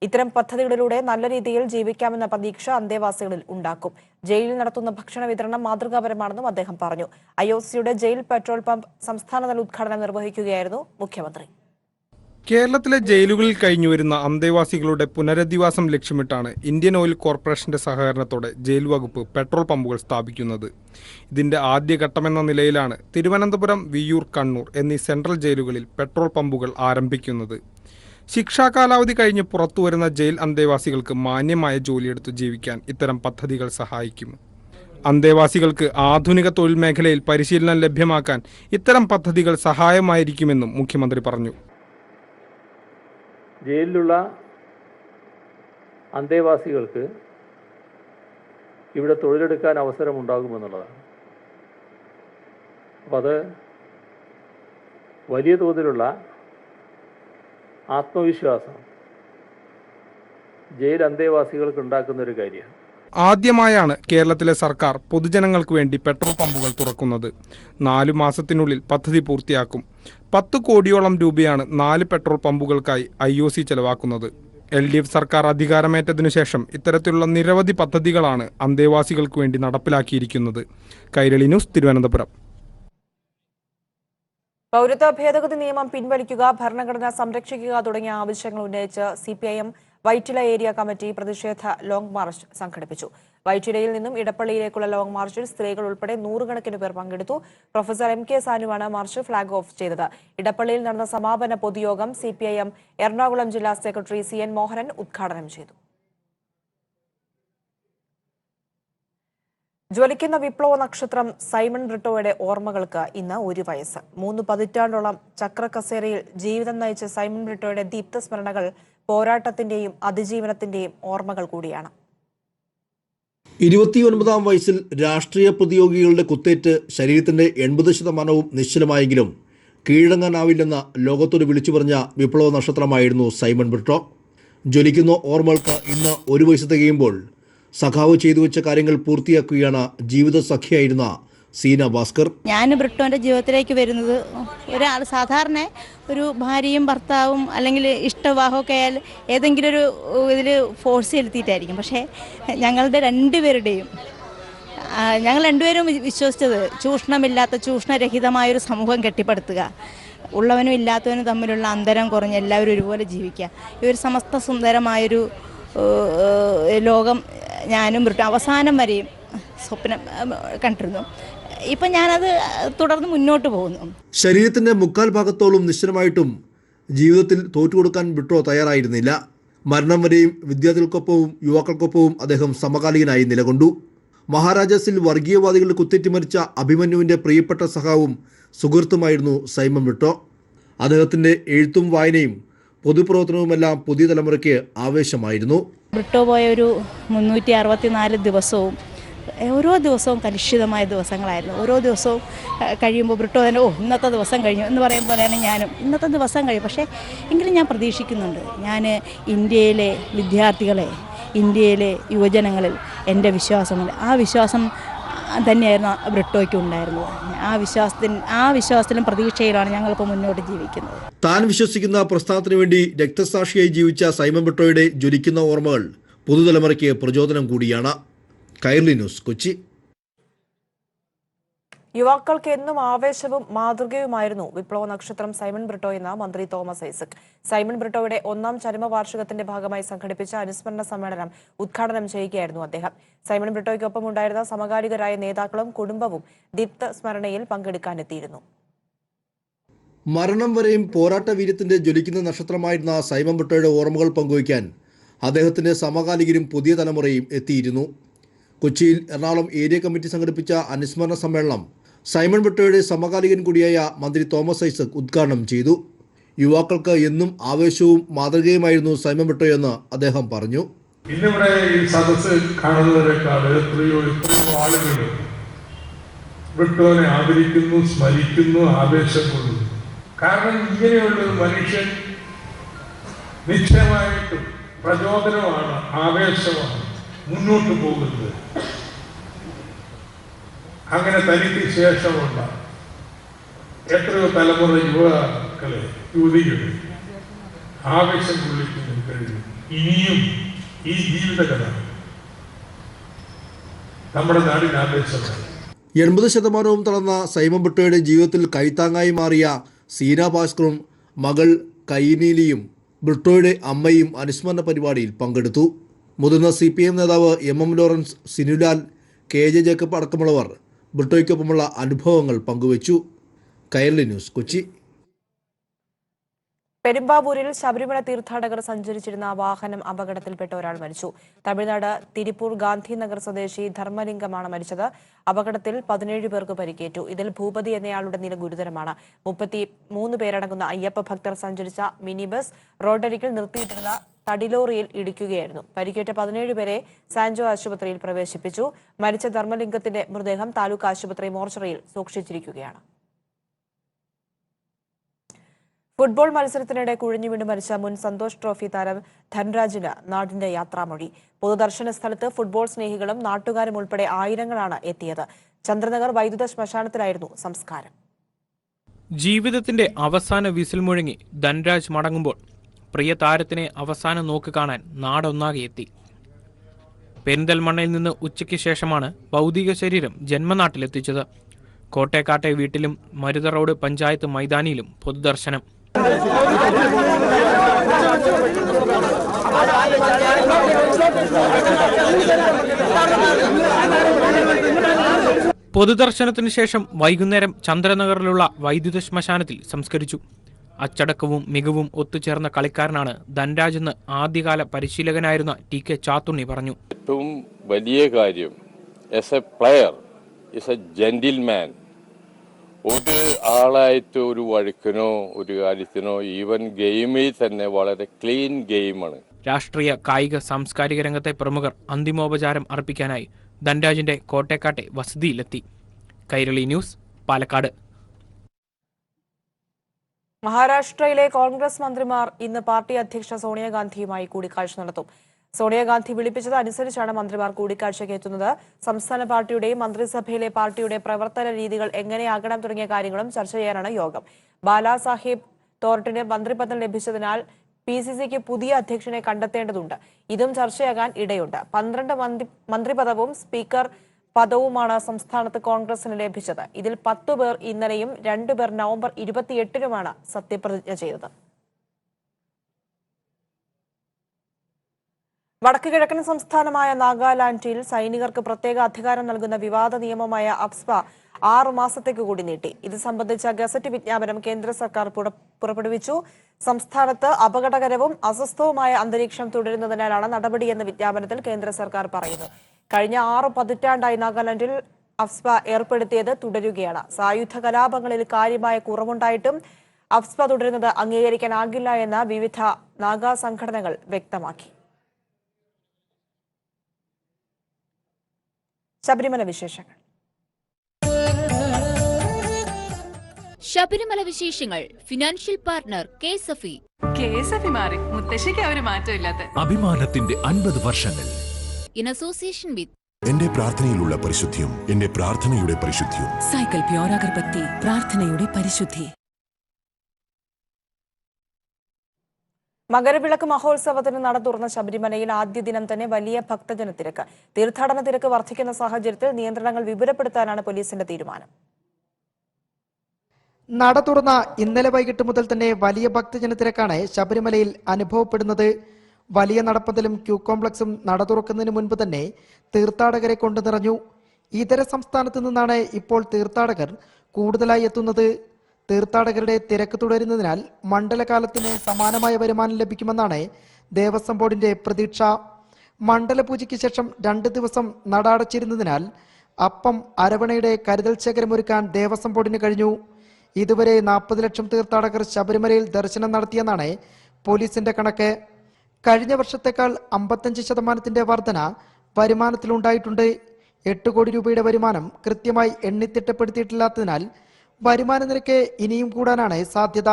ഇത്തരം പദ്ധതികളിലൂടെ നല്ല രീതിയിൽ ജീവിക്കാമെന്ന പ്രതീക്ഷ അന്തേവാസികളിൽ ഉണ്ടാക്കും. ജയിലിൽ നടത്തുന്ന ഭക്ഷണ വിതരണം മാതൃകാപരമാണെന്നും അദ്ദേഹം പറഞ്ഞു. IOCയുടെ ജയിൽ പെട്രോൾ പമ്പ് സംസ്ഥാനതല ഉദ്ഘാടനം നിർവഹിക്കുകയായിരുന്നു മുഖ്യമന്ത്രി. കേരളത്തിലെ ജയിലുകളിൽ കഴിഞ്ഞുവരുന്ന അന്തേവാസികളുടെ പുനരധിവാസം ലക്ഷ്യമിട്ടാണ് ഇന്ത്യൻ ഓയിൽ കോർപ്പറേഷന്റെ സഹകരണത്തോടെ ജയിൽ വകുപ്പ് പെട്രോൾ പമ്പുകൾ സ്ഥാപിക്കുന്നത്. ഇതിന്റെ ആദ്യഘട്ടമെന്ന നിലയിലാണ് തിരുവനന്തപുരം, വിയ്യൂർ, കണ്ണൂർ എന്നീ സെൻട്രൽ ജയിലുകളിൽ പെട്രോൾ പമ്പുകൾ ആരംഭിക്കുന്നത്. ശിക്ഷാ കാലാവധി കഴിഞ്ഞ് പുറത്തുവരുന്ന ജയിൽ അന്തേവാസികൾക്ക് മാന്യമായ ജോലിയെടുത്ത് ജീവിക്കാൻ ഇത്തരം പദ്ധതികൾ സഹായിക്കും. അന്തേവാസികൾക്ക് ആധുനിക തൊഴിൽ മേഖലയിൽ പരിശീലനം ലഭ്യമാക്കാൻ ഇത്തരം പദ്ധതികൾ സഹായമായിരിക്കുമെന്നും മുഖ്യമന്ത്രി പറഞ്ഞു. ജയിലിലുള്ള അന്തേവാസികൾക്ക് ഇവിടെ തൊഴിലെടുക്കാൻ അവസരമുണ്ടാകുമെന്നുള്ളതാണ്. അപ്പോൾ അത് വലിയ തോതിലുള്ള ആത്മവിശ്വാസം ജയിൽ അന്തേവാസികൾക്ക് ഉണ്ടാക്കുന്ന ഒരു കാര്യമാണ്. ആദ്യമായാണ് കേരളത്തിലെ സർക്കാർ പൊതുജനങ്ങൾക്ക് വേണ്ടി പെട്രോൾ പമ്പുകൾ തുറക്കുന്നത്. 4 മാസത്തിനുള്ളിൽ പദ്ധതി പൂർത്തിയാക്കും. 10 കോടിയോളം രൂപയാണ് 4 പെട്രോൾ പമ്പുകൾക്കായി IOC ചെലവാക്കുന്നത്. LDF സർക്കാർ അധികാരമേറ്റതിനു ശേഷം ഇത്തരത്തിലുള്ള നിരവധി പദ്ധതികളാണ് അന്തേവാസികൾക്ക് വേണ്ടി നടപ്പിലാക്കിയിരിക്കുന്നത്. കൈരളി ന്യൂസ്, തിരുവനന്തപുരം. പൗരത്വ ഭേദഗതി നിയമം പിൻവലിക്കുക, ഭരണഘടന സംരക്ഷിക്കുക തുടങ്ങിയ ആവശ്യങ്ങൾ ഉന്നയിച്ച് CPIM വൈറ്റില ഏരിയ കമ്മിറ്റി പ്രതിഷേധ ലോങ് മാർച്ച് സംഘടിപ്പിച്ചു. വൈറ്റിലയിൽ നിന്നും ഇടപ്പള്ളിയിലേക്കുള്ള ലോങ് മാർച്ചിൽ സ്ത്രീകൾ ഉൾപ്പെടെ 100 കണക്കിന് പേർ പങ്കെടുത്തു. പ്രൊഫസർ MK സാനുവാണ് മാർച്ച് ഫ്ളാഗ് ഓഫ് ചെയ്തത്. ഇടപ്പള്ളിയിൽ നടന്ന സമാപന പൊതുയോഗം CPIM എറണാകുളം ജില്ലാ സെക്രട്ടറി CN മോഹനൻ ഉദ്ഘാടനം ചെയ്തു. ജ്വലിക്കുന്ന വിപ്ലവ നക്ഷത്രം സൈമൺ ബ്രിട്ടോയുടെ ഓർമ്മകൾക്ക് ഇന്ന് 1 വയസ്സ്. 3 പതിറ്റാണ്ടോളം ചക്രക്കസേരയിൽ ജീവിതം നയിച്ച സൈമൺ ബ്രിട്ടോയുടെ ദീപ്ത സ്മരണകൾ പോരാട്ടത്തിന്റെയും അതിജീവനത്തിന്റെയും ഓർമ്മകൾ കൂടിയാണ്. 29-ാം വയസ്സിൽ രാഷ്ട്രീയ പ്രതിയോഗികളുടെ കുത്തേറ്റ് ശരീരത്തിന്റെ 80% നിശ്ചലമായെങ്കിലും കീഴടങ്ങാനാവില്ലെന്ന ലോകത്തോട് വിളിച്ചു പറഞ്ഞ വിപ്ലവ നക്ഷത്രമായിരുന്നു സൈമൺ ബ്രിട്ടോ. ജ്വലിക്കുന്ന ഓർമ്മകൾക്ക് ഇന്ന് 1 വയസ്സ് തികയുമ്പോൾ സഖാവ് ചെയ്തു വെച്ച കാര്യങ്ങൾ പൂർത്തിയാക്കുകയാണ് ജീവിത സഖിയായിരുന്ന സീന ഭാസ്കർ. ഞാൻ ബ്രിട്ടോന്റെ ജീവിതത്തിലേക്ക് വരുന്നത് ഒരാൾ സാധാരണ ഒരു ഭാര്യയും ഭർത്താവും അല്ലെങ്കിൽ ഇഷ്ടവിവാഹമൊക്കെ ആയാൽ ഏതെങ്കിലും ഒരു ഇതിൽ ഫോഴ്സ് ചെലുത്തിയിട്ടായിരിക്കും. പക്ഷേ ഞങ്ങളുടെ രണ്ടുപേരുടെയും ഞങ്ങൾ രണ്ടുപേരും വിശ്വസിച്ചത് ചൂഷണമില്ലാത്ത ചൂഷണരഹിതമായൊരു സമൂഹം കെട്ടിപ്പടുത്തുക, ഉള്ളവനും ഇല്ലാത്തവനും തമ്മിലുള്ള അന്തരം കുറഞ്ഞ് എല്ലാവരും ഒരുപോലെ ജീവിക്കുക, ഈ ഒരു സമസ്ത സുന്ദരമായൊരു ലോകം ഞാനും ബ്രിട്ടൻ അവസാനം വരെയും സ്വപ്നം കണ്ടിരുന്നു. ഇപ്പം ഞാനത് തുടർന്ന് മുന്നോട്ട് പോകുന്നു. ശരീരത്തിന്റെ 3/4 ഭാഗത്തോളം നിശ്ചലമായിട്ടും ജീവിതത്തിൽ തോറ്റുകൊടുക്കാൻ ബ്രിട്ടോ തയ്യാറായിരുന്നില്ല. മരണം വരെയും വിദ്യാർത്ഥികൾക്കൊപ്പവും യുവാക്കൾക്കൊപ്പവും അദ്ദേഹം സമകാലികനായി നിലകൊണ്ടു. മഹാരാജാസിൽ വർഗീയവാദികൾ കുത്തേറ്റ് മരിച്ച അഭിമന്യുവിന്റെ പ്രിയപ്പെട്ട സഖാവും സുഹൃത്തുമായിരുന്നു സൈമൺ ബ്രിട്ടോ. അദ്ദേഹത്തിന്റെ എഴുത്തും വായനയും പൊതുപ്രവർത്തനവുമെല്ലാം പുതിയ തലമുറയ്ക്ക് ആവേശമായിരുന്നു. ബ്രിട്ടോ പോയ ഒരു 364 ദിവസവും ഓരോ ദിവസവും കലുഷിതമായ ദിവസങ്ങളായിരുന്നു. ഓരോ ദിവസവും കഴിയുമ്പോൾ ബ്രിട്ടോ തന്നെ ഇന്നത്തെ ദിവസം കഴിഞ്ഞു എന്ന് പറയുമ്പോഴാണ് ഞാനും ഇന്നത്തെ ദിവസം കഴിയും. പക്ഷേ എങ്കിലും ഞാൻ പ്രതീക്ഷിക്കുന്നുണ്ട്, ഞാൻ ഇന്ത്യയിലെ വിദ്യാർത്ഥികളെ, ഇന്ത്യയിലെ യുവജനങ്ങളിൽ എൻ്റെ വിശ്വാസമുണ്ട്. ആ വിശ്വാസം തന്നെയായിരുന്നു ബ്രിട്ടോയ്ക്ക് ഉണ്ടായിരുന്നത്. ആ വിശ്വാസത്തിലും പ്രതീക്ഷയിലാണ് ഞങ്ങളിപ്പോൾ മുന്നോട്ട് ജീവിക്കുന്നത്. താൻ വിശ്വസിക്കുന്ന പ്രസ്ഥാനത്തിന് വേണ്ടി രക്തസാക്ഷിയായി ജീവിച്ച സൈമൺ ബ്രിട്ടോയുടെ ജ്വലിക്കുന്ന ഓർമ്മകൾ പുതുതലമുറയ്ക്ക് പ്രചോദനം കൂടിയാണ്. കൈരളി ന്യൂസ്, കൊച്ചി. യുവാക്കൾക്ക് എന്നും ആവേശവും മാതൃകയുമായിരുന്നു വിപ്ലവ നക്ഷത്രം സൈമൺ ബ്രിട്ടോ എന്ന മന്ത്രി തോമസ് ഐസക്. സൈമൺ ബ്രിട്ടോയുടെ 1ാം ചരമവാർഷികത്തിന്റെ ഭാഗമായി സംഘടിപ്പിച്ച അനുസ്മരണ സമ്മേളനം ഉദ്ഘാടനം ചെയ്യുകയായിരുന്നു അദ്ദേഹം. സൈമൺ ബ്രിട്ടോയ്ക്കൊപ്പം ഉണ്ടായിരുന്ന സമകാലികരായ നേതാക്കളും കുടുംബവും ദീപ്ത സ്മരണയിൽ പങ്കെടുക്കാനെത്തിയിരുന്നു. മരണം വരെയും പോരാട്ട വീര്യത്തിന്റെ ജ്വലിക്കുന്ന നക്ഷത്രമായിരുന്ന സൈമൺ ബ്രിട്ടോയുടെ ഓർമ്മകൾ പങ്കുവയ്ക്കാൻ അദ്ദേഹത്തിന്റെ സമകാലികരും പുതിയ തലമുറയും എത്തിയിരുന്നു. കൊച്ചിയിൽ എറണാകുളം ഏരിയ കമ്മിറ്റി സംഘടിപ്പിച്ച അനുസ്മരണ സമ്മേളനം സൈമൺ ബ്രിട്ടോയുടെ സമകാലികൻ കൂടിയായ മന്ത്രി തോമസ് ഐസക് ഉദ്ഘാടനം ചെയ്തു. യുവാക്കൾക്ക് എന്നും ആവേശവും മാതൃകയുമായിരുന്നു സൈമൺ ബ്രിട്ടോ എന്ന് അദ്ദേഹം പറഞ്ഞു. ഇന്നിവിടെ ഈ സദസ്സ് കാണുന്നവരെക്കാൾ എത്രയോ ആളുകൾ ബ്രിട്ടോനെ ആദരിക്കുന്നു, സ്മരിക്കുന്നു, ആവേശം കൊള്ളുന്നു. കാരണം ഇങ്ങനെയുള്ളൊരു മനുഷ്യൻ നിശ്ചയമായിട്ടും പ്രചോദനമാണ്, ആവേശമാണ് മുന്നോട്ട് പോകുന്നത്. അങ്ങനെ തനിക്ക് ശേഷമുള്ള എത്രയോ തലമുറ യുവാക്കളെ, യുവതികളെ ആവേശം കൊള്ളിക്കുന്നു കഴിയും. ഇനിയും ഈ ജീവിതകഥ നമ്മുടെ നാടിന് ആവേശമാണ്. 80% തളർന്ന സൈമൺ ബ്രിട്ടോയുടെ ജീവിതത്തിൽ കൈത്താങ്ങായി മാറിയ സീന ഭാസ്കറും മകൾ കൈനീലിയും ബ്രിട്ടോയുടെ അമ്മയും അനുസ്മരണ പരിപാടിയിൽ പങ്കെടുത്തു. മുതിർന്ന CPM നേതാവ് MM Lawrence, Sinulal, KJ Jacob അടക്കമുള്ളവർ ബ്രിട്ടോയ്ക്കൊപ്പമുള്ള അനുഭവങ്ങൾ പങ്കുവച്ചു. കൈരളി ന്യൂസ്, കൊച്ചി. പെരുമ്പാവൂരിൽ ശബരിമല തീർത്ഥാടകർ സഞ്ചരിച്ചിരുന്ന വാഹനം അപകടത്തിൽപ്പെട്ട ഒരാൾ മരിച്ചു. തമിഴ്നാട് തിരുപ്പൂർ ഗാന്ധിനഗർ സ്വദേശി ധർമ്മലിംഗമാണ് മരിച്ചത്. അപകടത്തിൽ 17 പേർക്ക് പരിക്കേറ്റു. ഇതിൽ ഭൂപതി എന്നയാളുടെ നില ഗുരുതരമാണ്. 33 പേരടങ്ങുന്ന അയ്യപ്പ ഭക്തർ സഞ്ചരിച്ച മിനി ബസ് റോഡരികിൽ നിർത്തിയിട്ടിരുന്ന തടിലോറിയിൽ ഇടിക്കുകയായിരുന്നു. പരിക്കേറ്റ 17 പേരെ സാൻജോ ആശുപത്രിയിൽ പ്രവേശിപ്പിച്ചു. മരിച്ച ധർമ്മലിംഗത്തിന്റെ മൃതദേഹം താലൂക്ക് ആശുപത്രി മോർച്ചറിയിൽ സൂക്ഷിച്ചിരിക്കുകയാണ്. ഫുട്ബോൾ മത്സരത്തിനിടെ കുഴിഞ്ഞു വീണ് മരിച്ച മുൻ സന്തോഷ് ട്രോഫി താരം ധൻരാജിന് നാടിന്റെ യാത്രാമൊഴി. പൊതുദർശന സ്ഥലത്ത് ഫുട്ബോൾ സ്നേഹികളും നാട്ടുകാരും ഉൾപ്പെടെ ആയിരങ്ങളാണ് എത്തിയത്. ചന്ദ്രനഗർ വൈദ്യുത ശ്മശാനത്തിലായിരുന്നു സംസ്കാരം. ജീവിതത്തിന്റെ അവസാന വിസിൽ മുഴങ്ങി ധൻരാജ് മടങ്ങുമ്പോൾ പ്രിയ താരത്തിനെ അവസാന നോക്ക് കാണാൻ നാടൊന്നാകെ എത്തി. പെരിന്തൽമണ്ണയിൽ നിന്ന് ഉച്ചയ്ക്ക് ശേഷമാണ് ഭൗതിക ശരീരം ജന്മനാട്ടിലെത്തിച്ചത്. കോട്ടേക്കാട്ടെ വീട്ടിലും മരുത റോഡ് പഞ്ചായത്ത് മൈതാനിയിലും പൊതുദർശനം. പൊതുദർശനത്തിന് ശേഷം വൈകുന്നേരം ചന്ദ്രനഗറിലുള്ള വൈദ്യുത ശ്മശാനത്തിൽ സംസ്കരിച്ചു. അച്ചടക്കവും മികവും ഒത്തുചേർന്ന കളിക്കാരനാണ് ധൻരാജ് എന്ന് ആദ്യകാല പരിശീലകനായിരുന്ന TK ചാത്തുണ്ണി പറഞ്ഞു. ഏറ്റവും വലിയ കാര്യം as A player is A gentleman. ഒരു ആളായിട്ട് ഒരു വഴക്കിനോ ഒരു കാര്യത്തിനോ ഈവൻ ഗെയിമിൽ തന്നെ വളരെ ക്ലീൻ ഗെയിമാണ്. രാഷ്ട്രീയ, കായിക, സാംസ്കാരിക രംഗത്തെ പ്രമുഖർ അന്തിമോപചാരം അർപ്പിക്കാനായി ധൻരാജിന്റെ കോട്ടേക്കാട്ടെ വസതിയിലെത്തി. കൈരളി ന്യൂസ്, പാലക്കാട്. മഹാരാഷ്ട്രയിലെ കോൺഗ്രസ് മന്ത്രിമാർ ഇന്ന് പാർട്ടി അധ്യക്ഷ സോണിയാഗാന്ധിയുമായി കൂടിക്കാഴ്ച നടത്തും. സോണിയാഗാന്ധി വിളിപ്പിച്ചത് അനുസരിച്ചാണ് മന്ത്രിമാർ കൂടിക്കാഴ്ചയ്ക്ക് എത്തുന്നത്. സംസ്ഥാന പാർട്ടിയുടെയും മന്ത്രിസഭയിലെ പാർട്ടിയുടെ പ്രവർത്തന രീതികൾ എങ്ങനെയാകണം തുടങ്ങിയ കാര്യങ്ങളും ചർച്ച ചെയ്യാനാണ് യോഗം. ബാലാസാഹിബ് തോർട്ടിന് മന്ത്രിപദം ലഭിച്ചതിനാൽ PCCക്ക് പുതിയ അധ്യക്ഷനെ കണ്ടെത്തേണ്ടതുണ്ട്. ഇതും ചർച്ചയാകാൻ ഇടയുണ്ട്. 12 മന്ത്രിപദവും സ്പീക്കർ പദവുമാണ് സംസ്ഥാനത്ത് കോൺഗ്രസിന് ലഭിച്ചത്. ഇതിൽ 10 പേർ ഇന്നലെയും 2 പേർ നവംബർ 28-നുമാണ് സത്യപ്രതിജ്ഞ ചെയ്തത്. വടക്ക് കിഴക്കൻ സംസ്ഥാനമായ നാഗാലാൻഡിൽ സൈനികർക്ക് പ്രത്യേക അധികാരം നൽകുന്ന വിവാദ നിയമമായ അപ്സ്പ 6 മാസത്തേക്ക് കൂടി നീട്ടി. ഇത് സംബന്ധിച്ച ഗസറ്റ് വിജ്ഞാപനം കേന്ദ്ര സർക്കാർ പുറപ്പെടുവിച്ചു. സംസ്ഥാനത്ത് അപകടകരവും അസ്വസ്ഥവുമായ അന്തരീക്ഷം തുടരുന്നതിനാലാണ് നടപടിയെന്ന് വിജ്ഞാപനത്തിൽ കേന്ദ്ര സർക്കാർ പറയുന്നു. കഴിഞ്ഞ 6 പതിറ്റാണ്ടായി നാഗാലാൻഡിൽ അപ്സ്പ ഏർപ്പെടുത്തിയത് തുടരുകയാണ്. സായുധ കലാപങ്ങളിൽ കാര്യമായ കുറവുണ്ടായിട്ടും അപ്സ്പ തുടരുന്നത് അംഗീകരിക്കാനാകില്ല എന്ന് വിവിധ നാഗാ സംഘടനകൾ വ്യക്തമാക്കി. ശബരിമല വിശേഷങ്ങൾ. ശബരിമല വിശേഷങ്ങൾ ഫിനാൻഷ്യൽ പാർട്ണർ KSFE. KSFE മാറി, മുത്തശ്ശിക്ക് ഒരു മാറ്റമില്ലാത്ത അഭിമാനത്തിന്റെ 50 വർഷങ്ങൾ. ഇൻ അസോസിയേഷൻ വിത്ത് എന്റെ പ്രാർത്ഥനയിലുള്ള പരിശുദ്ധിയും എന്റെ പ്രാർത്ഥനയുടെ പരിശുദ്ധിയും. സൈക്കിൾ പ്യോർ അഗർബത്തി, പ്രാർത്ഥനയുടെ പരിശുദ്ധി. മകരവിളക്ക് മഹോത്സവത്തിന് നട തുറന്ന ശബരിമലയിൽ ആദ്യ ദിനം തന്നെ വലിയ ഭക്തജന തിരക്ക്. തീർത്ഥാടന തിരക്ക് വർദ്ധിക്കുന്ന സാഹചര്യത്തിൽ നിയന്ത്രണങ്ങൾ വിപുലപ്പെടുത്താനാണ് പോലീസിന്റെ തീരുമാനം. നട തുറന്ന ഇന്നലെ വൈകിട്ട് മുതൽ തന്നെ വലിയ ഭക്തജന തിരക്കാണ് ശബരിമലയിൽ അനുഭവപ്പെടുന്നത്. വലിയ നടപ്പന്തലും ക്യൂ കോംപ്ലക്സും നട തുറക്കുന്നതിന് മുൻപ് തന്നെ തീർത്ഥാടകരെ കൊണ്ടു നിറഞ്ഞു. ഇതര സംസ്ഥാനത്ത് നിന്നാണ് ഇപ്പോൾ തീർത്ഥാടകർ കൂടുതലായി എത്തുന്നത്. തീർത്ഥാടകരുടെ തിരക്ക് തുടരുന്നതിനാൽ മണ്ഡലകാലത്തിന് സമാനമായ വരുമാനം ലഭിക്കുമെന്നാണ് ദേവസ്വം ബോർഡിന്റെ പ്രതീക്ഷ. മണ്ഡലപൂജയ്ക്ക് ശേഷം 2 ദിവസം നട അടച്ചിരുന്നതിനാൽ അപ്പം അരവണയുടെ കരുതൽ ശേഖരമൊരുക്കാൻ ദേവസ്വം ബോർഡിന് കഴിഞ്ഞു. ഇതുവരെ 40 ലക്ഷം തീർത്ഥാടകർ ശബരിമലയിൽ ദർശനം നടത്തിയെന്നാണ് പോലീസിന്റെ കണക്ക്. കഴിഞ്ഞ വർഷത്തേക്കാൾ 55% വർധന വരുമാനത്തിലുണ്ടായിട്ടുണ്ട്. 8 കോടി രൂപയുടെ വരുമാനം കൃത്യമായി എണ്ണിത്തിട്ടപ്പെടുത്തിയിട്ടില്ലാത്തതിനാൽ വരുമാന നിരക്ക് ഇനിയും കൂടാനാണ് സാധ്യത.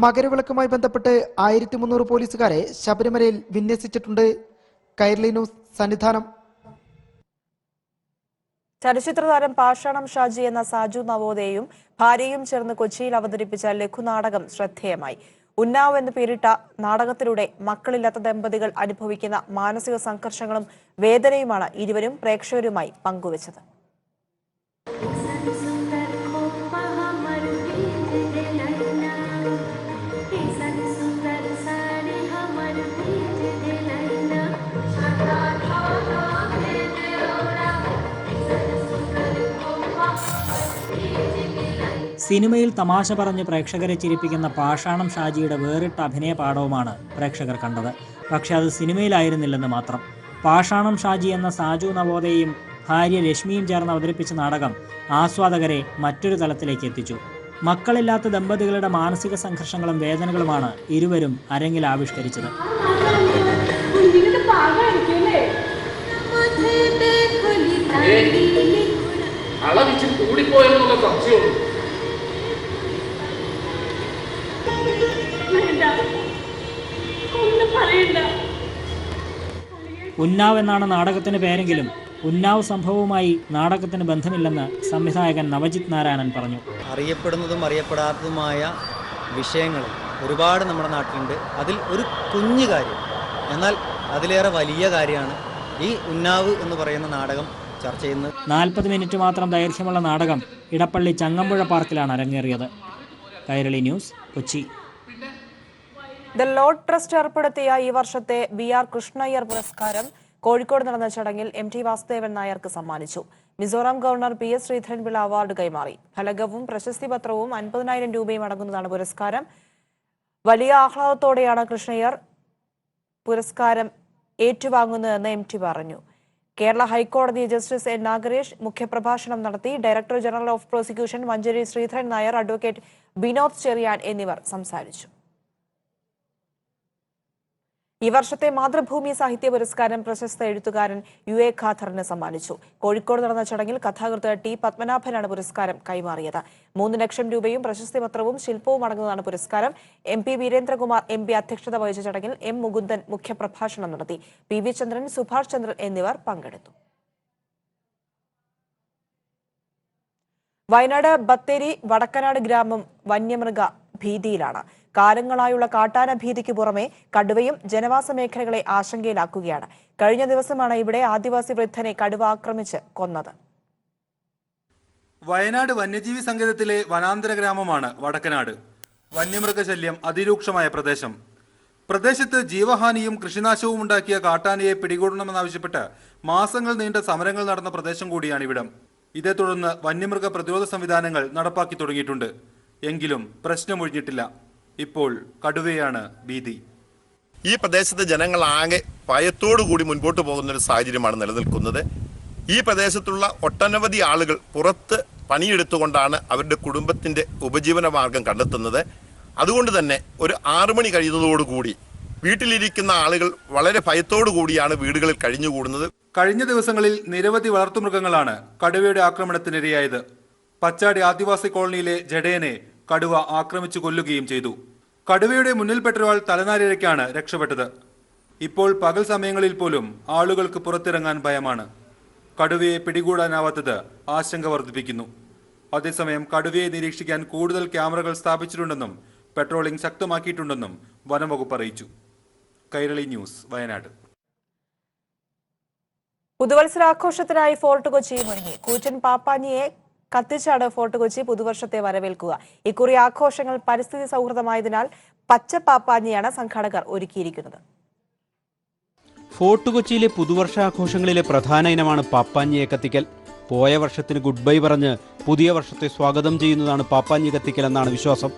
മകരവിളക്കുമായി ബന്ധപ്പെട്ട് 1300 പോലീസുകാരെ ശബരിമലയിൽ വിന്യസിച്ചിട്ടുണ്ട്. കൈരളി ന്യൂസ്, സന്നിധാനം. ചലച്ചിത്രതാരം പാഷാണം ഷാജി എന്ന സാജു നവോദയയും ഭാര്യയും ചേർന്ന് കൊച്ചിയിൽ അവതരിപ്പിച്ച ലഘുനാടകം ശ്രദ്ധേയമായി. ഉന്നാവ് എന്ന് പേരിട്ട നാടകത്തിലൂടെ മക്കളില്ലാത്ത ദമ്പതികൾ അനുഭവിക്കുന്ന മാനസിക സംഘർഷങ്ങളും വേദനയുമാണ് ഇരുവരും പ്രേക്ഷകരുമായി പങ്കുവച്ചത്. സിനിമയിൽ തമാശ പറഞ്ഞ് പ്രേക്ഷകരെ ചിരിപ്പിക്കുന്ന പാഷാണം ഷാജിയുടെ വേറിട്ട അഭിനയ പാഠവുമാണ് പ്രേക്ഷകർ കണ്ടത്. പക്ഷെ അത് സിനിമയിലായിരുന്നില്ലെന്ന് മാത്രം. പാഷാണം ഷാജി എന്ന സാജു നവോദയയും ഭാര്യ രശ്മിയും ചേർന്ന് അവതരിപ്പിച്ച നാടകം ആസ്വാദകരെ മറ്റൊരു തലത്തിലേക്ക് എത്തിച്ചു. മക്കളില്ലാത്ത ദമ്പതികളുടെ മാനസിക സംഘർഷങ്ങളും വേദനകളുമാണ് ഇരുവരും അരങ്ങിൽ ആവിഷ്കരിച്ചത്. ഉന്നാവ് എന്നാണ് നാടകത്തിന് പേരെങ്കിലും ഉന്നാവ് സംഭവവുമായി നാടകത്തിന് ബന്ധമില്ലെന്ന് സംവിധായകൻ നവജിത് നാരായണൻ പറഞ്ഞു. അറിയപ്പെടുന്നതും അറിയപ്പെടാത്തതുമായ വിഷയങ്ങൾ ഒരുപാട് നമ്മുടെ നാട്ടിലുണ്ട്. അതിൽ ഒരു കുഞ്ഞു കാര്യം, എന്നാൽ അതിലേറെ വലിയ കാര്യമാണ് ഈ ഉന്നാവ് എന്ന് പറയുന്ന നാടകം ചർച്ച ചെയ്യുന്നത്. 40 മിനിറ്റ് മാത്രം ദൈർഘ്യമുള്ള നാടകം ഇടപ്പള്ളി ചങ്ങമ്പുഴ പാർക്കിലാണ് അരങ്ങേറിയത്. Kairali news, Kochi. The Lord trust ഏർപ്പെടുത്തിയ ഈ വർഷത്തെ VR കൃഷ്ണയ്യർ പുരസ്കാരം കോഴിക്കോട് നടന്ന ചടങ്ങിൽ MT വാസുദേവൻ നായർക്ക് സമ്മാനിച്ചു. Mizoram governor PS Sreedharan Pillai award കൈമാറി. ഫലകവും പ്രശസ്തി പത്രവും 50,000 രൂപയും അടങ്ങുന്നതാണ് പുരസ്കാരം. വലിയ ആഹ്ലാദത്തോടെയാണ് കൃഷ്ണയ്യർ പുരസ്കാരം ഏറ്റുവാങ്ങുന്നതെന്ന് MT പറഞ്ഞു. കേരള ഹൈക്കോടതി ജസ്റ്റിസ് N നാഗരേഷ് മുഖ്യപ്രഭാഷണം നടത്തി. Director general of prosecution Manjeri Sreedharan Nair, advocate Binod Cheriyan എന്നിവർ സംസാരിച്ചു. ഈ വർഷത്തെ മാതൃഭൂമി സാഹിത്യ പുരസ്കാരം പ്രശസ്ത എഴുത്തുകാരൻ UA ഖാദറിന് സമ്മാനിച്ചു. കോഴിക്കോട് നടന്ന ചടങ്ങിൽ കഥാകൃത്ത് T പത്മനാഭനാണ് പുരസ്കാരം കൈമാറിയത്. 3 ലക്ഷം രൂപയും പ്രശസ്തി പത്രവും ശില്പവും അടങ്ങുന്നതാണ് പുരസ്കാരം. MP വീരേന്ദ്രകുമാർ MP അധ്യക്ഷത വഹിച്ച ചടങ്ങിൽ M മുകുന്ദൻ മുഖ്യപ്രഭാഷണം നടത്തി. PV ചന്ദ്രൻ, സുഭാഷ് ചന്ദ്രൻ എന്നിവർ പങ്കെടുത്തു. വയനാട് ബത്തേരി വടക്കനാട് ഗ്രാമം വന്യമൃഗ ഭീതിയിലാണ്. കാലങ്ങളായുള്ള കാട്ടാന ഭീതിക്ക് പുറമെ കടുവയും ജനവാസ മേഖലകളെ ആശങ്കയിലാക്കുകയാണ്. കഴിഞ്ഞ ദിവസമാണ് ഇവിടെ ആദിവാസി വൃദ്ധനെ കടുവ ആക്രമിച്ച് കൊന്നത്. വയനാട് വന്യജീവി സങ്കേതത്തിലെ വനാന്തര ഗ്രാമമാണ് വടക്കനാട്. വന്യമൃഗശല്യം അതിരൂക്ഷമായ പ്രദേശം. പ്രദേശത്ത് ജീവഹാനിയും കൃഷിനാശവും ഉണ്ടാക്കിയ കാട്ടാനയെ പിടികൂടണമെന്നാവശ്യപ്പെട്ട് മാസങ്ങൾ നീണ്ട സമരങ്ങൾ നടന്ന പ്രദേശം കൂടിയാണിവിടം. ഇതേ തുടർന്ന് വന്യമൃഗ പ്രതിരോധ സംവിധാനങ്ങൾ നടപ്പാക്കി തുടങ്ങിയിട്ടുണ്ട്. എങ്കിലും പ്രശ്നമൊഴിഞ്ഞിട്ടില്ല. ഇപ്പോൾ കടുവയാണ് ഭീതി. ഈ പ്രദേശത്തെ ജനങ്ങൾ ആകെ ഭയത്തോടുകൂടി മുൻപോട്ട് പോകുന്ന ഒരു സാഹചര്യമാണ് നിലനിൽക്കുന്നത്. ഈ പ്രദേശത്തുള്ള ഒട്ടനവധി ആളുകൾ പുറത്ത് പണിയെടുത്തുകൊണ്ടാണ് അവരുടെ കുടുംബത്തിൻ്റെ ഉപജീവന മാർഗം കണ്ടെത്തുന്നത്. അതുകൊണ്ട് തന്നെ ഒരു 6 മണി കഴിയുന്നതോടുകൂടി വീട്ടിലിരിക്കുന്ന ആളുകൾ വളരെ ഭയത്തോടു കൂടിയാണ് വീടുകളിൽ കഴിഞ്ഞുകൂടുന്നത്. കഴിഞ്ഞ ദിവസങ്ങളിൽ നിരവധി വളർത്തുമൃഗങ്ങളാണ് കടുവയുടെ ആക്രമണത്തിനിരയായത്. പച്ചാടി ആദിവാസി കോളനിയിലെ ജഡേനെ കടുവ ആക്രമിച്ചു കൊല്ലുകയും ചെയ്തു. കടുവയുടെ മുന്നിൽപ്പെട്ടൊരാൾ തലനാരിഴയ്ക്കാണ് രക്ഷപ്പെട്ടത്. ഇപ്പോൾ പകൽ സമയങ്ങളിൽ പോലും ആളുകൾക്ക് പുറത്തിറങ്ങാൻ ഭയമാണ്. കടുവയെ പിടികൂടാനാവാത്തത് ആശങ്ക വർദ്ധിപ്പിക്കുന്നു. അതേസമയം കടുവയെ നിരീക്ഷിക്കാൻ കൂടുതൽ ക്യാമറകൾ സ്ഥാപിച്ചിട്ടുണ്ടെന്നും പെട്രോളിംഗ് ശക്തമാക്കിയിട്ടുണ്ടെന്നും വനംവകുപ്പ് അറിയിച്ചു. കൈരളി ന്യൂസ്, വയനാട്. പുതുവത്സരാഘോഷത്തിനായി ഫോർട്ട് കൊച്ചിയും ഒരുങ്ങി. കൂറ്റൻ പാപ്പാഞ്ഞിയെ കത്തിച്ചാണ് ഫോർട്ട് കൊച്ചി പുതുവർഷത്തെ വരവേൽക്കുക. ഇക്കുറി ആഘോഷങ്ങൾ പരിസ്ഥിതി സൗഹൃദമായതിനാൽ പച്ച പാപ്പാഞ്ഞിയാണ് സംഘാടകർ ഒരുക്കിയിരിക്കുന്നത്. ഫോർട്ട് കൊച്ചിയിലെ പുതുവർഷാഘോഷങ്ങളിലെ പ്രധാന ഇനമാണ് പാപ്പാഞ്ഞിയെ കത്തിക്കൽ. പോയ വർഷത്തിന് ഗുഡ് ബൈ പറഞ്ഞ് പുതിയ വർഷത്തെ സ്വാഗതം ചെയ്യുന്നതാണ് പാപ്പാഞ്ഞി കത്തിക്കലെന്നാണ് വിശ്വാസം.